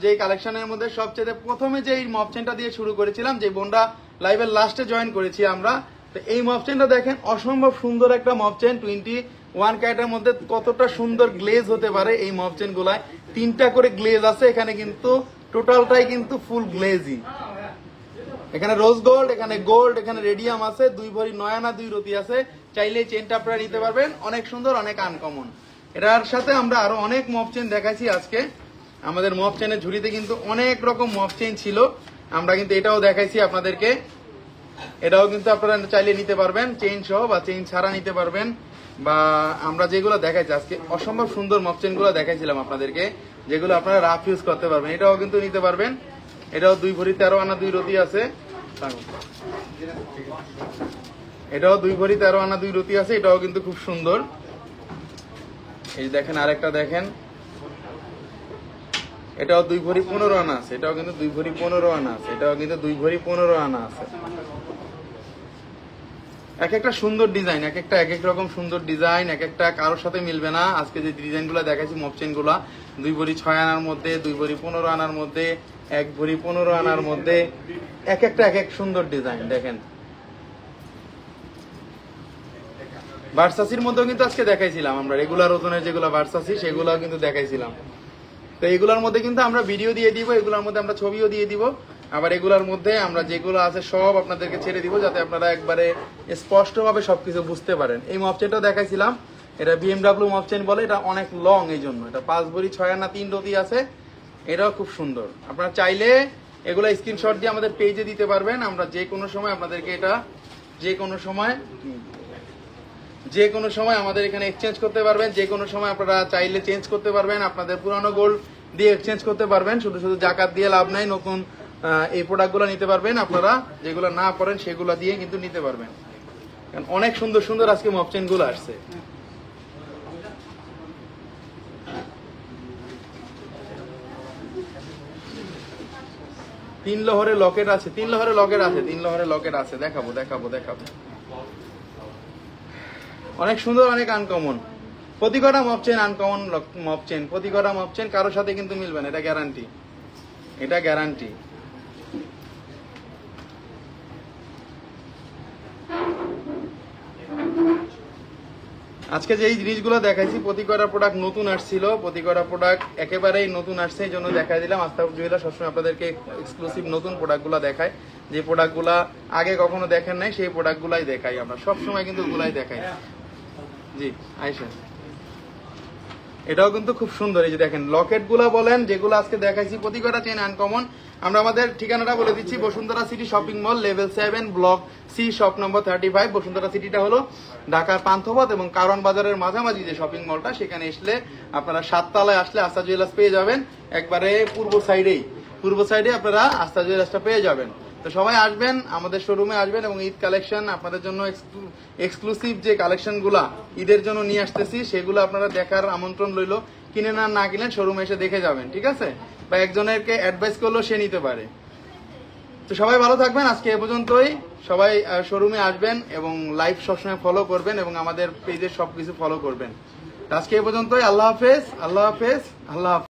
যে কালেকশনের মধ্যে সবচেয়ে প্রথমে যে মপ চেনটা দিয়ে শুরু করেছিলাম, যে বোনটা লাইভের লাস্টে জয়েন করেছি আমরা, তো এই মপ চেনটা দেখেন, অসম্ভব সুন্দর একটা মপ চেন। 21 ক্যারেটের মধ্যে কতটা সুন্দর গ্লেজ হতে পারে এই মপ চেন গুলায়। 3টা করে গ্লেজ আছে এখানে, কিন্তু টোটালটাই কিন্তু ফুল গ্লেজি। এখানে রোজ গোল্ড, এখানে গোল্ড, এখানে রেডিয়াম আছে। 2 ভরি 9 আনা 2 রতি আছে। চাইলে চেনটা আপনারা নিতে পারবেন, অনেক সুন্দর, অনেক আনকমন। এটার সাথে আমরা আরো অনেক মপ চেন দেখাইছি আজকে। আমাদের মপ চেনের ঝুড়িতে কিন্তু অনেক রকম মপ চেন ছিল, আমরা কিন্তু এটাও দেখাইছি আপনাদেরকে। এটাও কিন্তু আপনারা চাইলে নিতে পারবেন, চেইন সহ বা চেইন ছাড়া নিতে পারবেন। বা আমরা যেগুলো দেখাইছি আজকে, অসম্ভব সুন্দর মপ চেন গুলো দেখাইছিলাম আপনাদেরকে, যেগুলো আপনারা রাফ ইউজ করতে পারবেন, এটাও কিন্তু নিতে পারবেন। এটাও 2 ভরি 13 আনা 2 রতি আছে, এটাও 2 ভরি 13 আনা 2 রতি আছে। এটাও কিন্তু খুব সুন্দর। এই দেখেন আরেকটা দেখেন, এটাও 2 ভরি 15 আনা আছে, এটাও কিন্তু 2 ভরি 15 আনা আছে, এটাও কিন্তু 2 ভরি 15 আনা আছে। এক একটা সুন্দর ডিজাইন, এক একটা এক এক রকম সুন্দর ডিজাইন, এক একটা কারোর সাথে মিলবে না। আজকে যে ডিজাইন গুলা দেখাচ্ছি মপ চেন গুলা, 2 ভরি 6 আনার মধ্যে, 2 ভরি 15 আনার মধ্যে, 1 ভরি 15 আনার মধ্যে, এক একটা এক এক সুন্দর ডিজাইন। দেখেন ভার্সাসির মধ্যেও কিন্তু আজকে দেখাইছিলাম আমরা, রেগুলার ওজনের যেগুলো ভার্সাসি সেগুলো কিন্তু দেখাইছিলাম। তো এগুলোর মধ্যে কিন্তু আমরা ভিডিও দিয়ে দিব, এগুলোর মধ্যে আমরা ছবিও দিয়ে দিব। আবার এগুলোর মধ্যে আমরা যেগুলো আছে সব আপনাদেরকে ছেড়ে দিব, যাতে আপনারা একবারে স্পষ্টভাবে সবকিছু বুঝতে পারেন। এই মপ চেনটা দেখাইছিলাম, এটা BMW মপ চেন বলে, এটা অনেক লং, এই জন্য এটা 5 ভরি 6 আনা 3 রতি আছে। এটাও খুব সুন্দর। আপনারা চাইলে এগুলো স্ক্রিনশট দিয়ে আমাদের পেজে দিতে পারবেন। আমরা যে কোনো সময় আপনাদেরকে এটা যে কোনো সময় আমাদের এখানে এক্সচেঞ্জ করতে পারবেন। যে কোনো সময় আপনারা চাইলে চেঞ্জ করতে পারবেন, আপনাদের পুরানো গোল্ড দিয়ে এক্সচেঞ্জ করতে পারবেন। শুধু শুধু জাকাত দিয়ে লাভ নাই, নতুন এই প্রোডাক্টগুলো নিতে পারবেন। আপনারা যেগুলো না পড়েন সেগুলো দিয়ে কিন্তু নিতে পারবেন, কারণ অনেক সুন্দর সুন্দর আজকে মপ চেন গুলো আসছে। তিন লহরে লকেট আছে, 3 লহরে লকেট আছে, 3 লহরে লকেট আছে। দেখাবো দেখাবো দেখাবো, অনেক সুন্দর, অনেক আনকমন। প্রতি কটা mop chain uncommon mop chain, প্রতি কটা মপ চেন কারোর সাথে কিন্তু মিলবে না, এটা গ্যারান্টি, এটা গ্যারান্টি। আজকে যে এই জিনিসগুলো দেখাইছি, প্রতি কটা প্রোডাক্ট নতুন আসছিল, প্রতি কটা প্রোডাক্ট একেবারেই নতুন আসছে, এই জন্য দেখাই দিলাম। আস্তাব জুয়েলার সবসময় আপনাদেরকে এক্সক্লুসিভ নতুন প্রোডাক্টগুলো দেখায়, যে প্রোডাক্টগুলো আগে কখনো দেখেন নাই সেই প্রোডাক্টগুলাই দেখাই আমরা সবসময়, কিন্তু ওগুলাই দেখাই। জি আইসা, এটাও কিন্তু খুব সুন্দর। এই যে দেখেন লকেট গুলা বলেন, যেগুলো আজকে দেখাইছি প্রতি কটা চেন আনকমন। আমরা আমাদের ঠিকানাটা বলে দিচ্ছি, Bashundhara city shopping mall, level 7, block C, shop number 35। Bashundhara সিটিটা হলো ঢাকার পান্থপথ এবং কারওয়ান বাজারের মাঝামাঝি যে শপিং মলটা, সেখানে আসলে আপনারা 7 তলায় আসলে আস্থা জুয়েলার্স পেয়ে যাবেন। একবারে পূর্ব সাইডে আপনারা আস্থা জুয়েলার্সটা পেয়ে যাবেন। তো সবাই আসবেন, আমাদের শোরুমে আসবেন এবং ঈদ কালেকশন আপনাদের জন্য এক্সক্লুসিভ যে কালেকশন গুলা ঈদের জন্য নিয়ে আসতেছি, সেগুলো আপনারা দেখার আমন্ত্রণ রইল। কিনে না কিনেন, শোরুমে এসে দেখে যাবেন, ঠিক আছে? বা একজনেরকে অ্যাডভাইস করলেও সে নিতে পারে। তো সবাই ভালো থাকবেন, আজকে এ পর্যন্তই। সবাই শোরুমে আসবেন এবং লাইভ সবসময় ফলো করবেন এবং আমাদের পেজে সবকিছু ফলো করবেন। আজকে এ পর্যন্তই। আল্লাহ হাফেজ, আল্লাহ হাফেজ, আল্লাহ হাফেজ।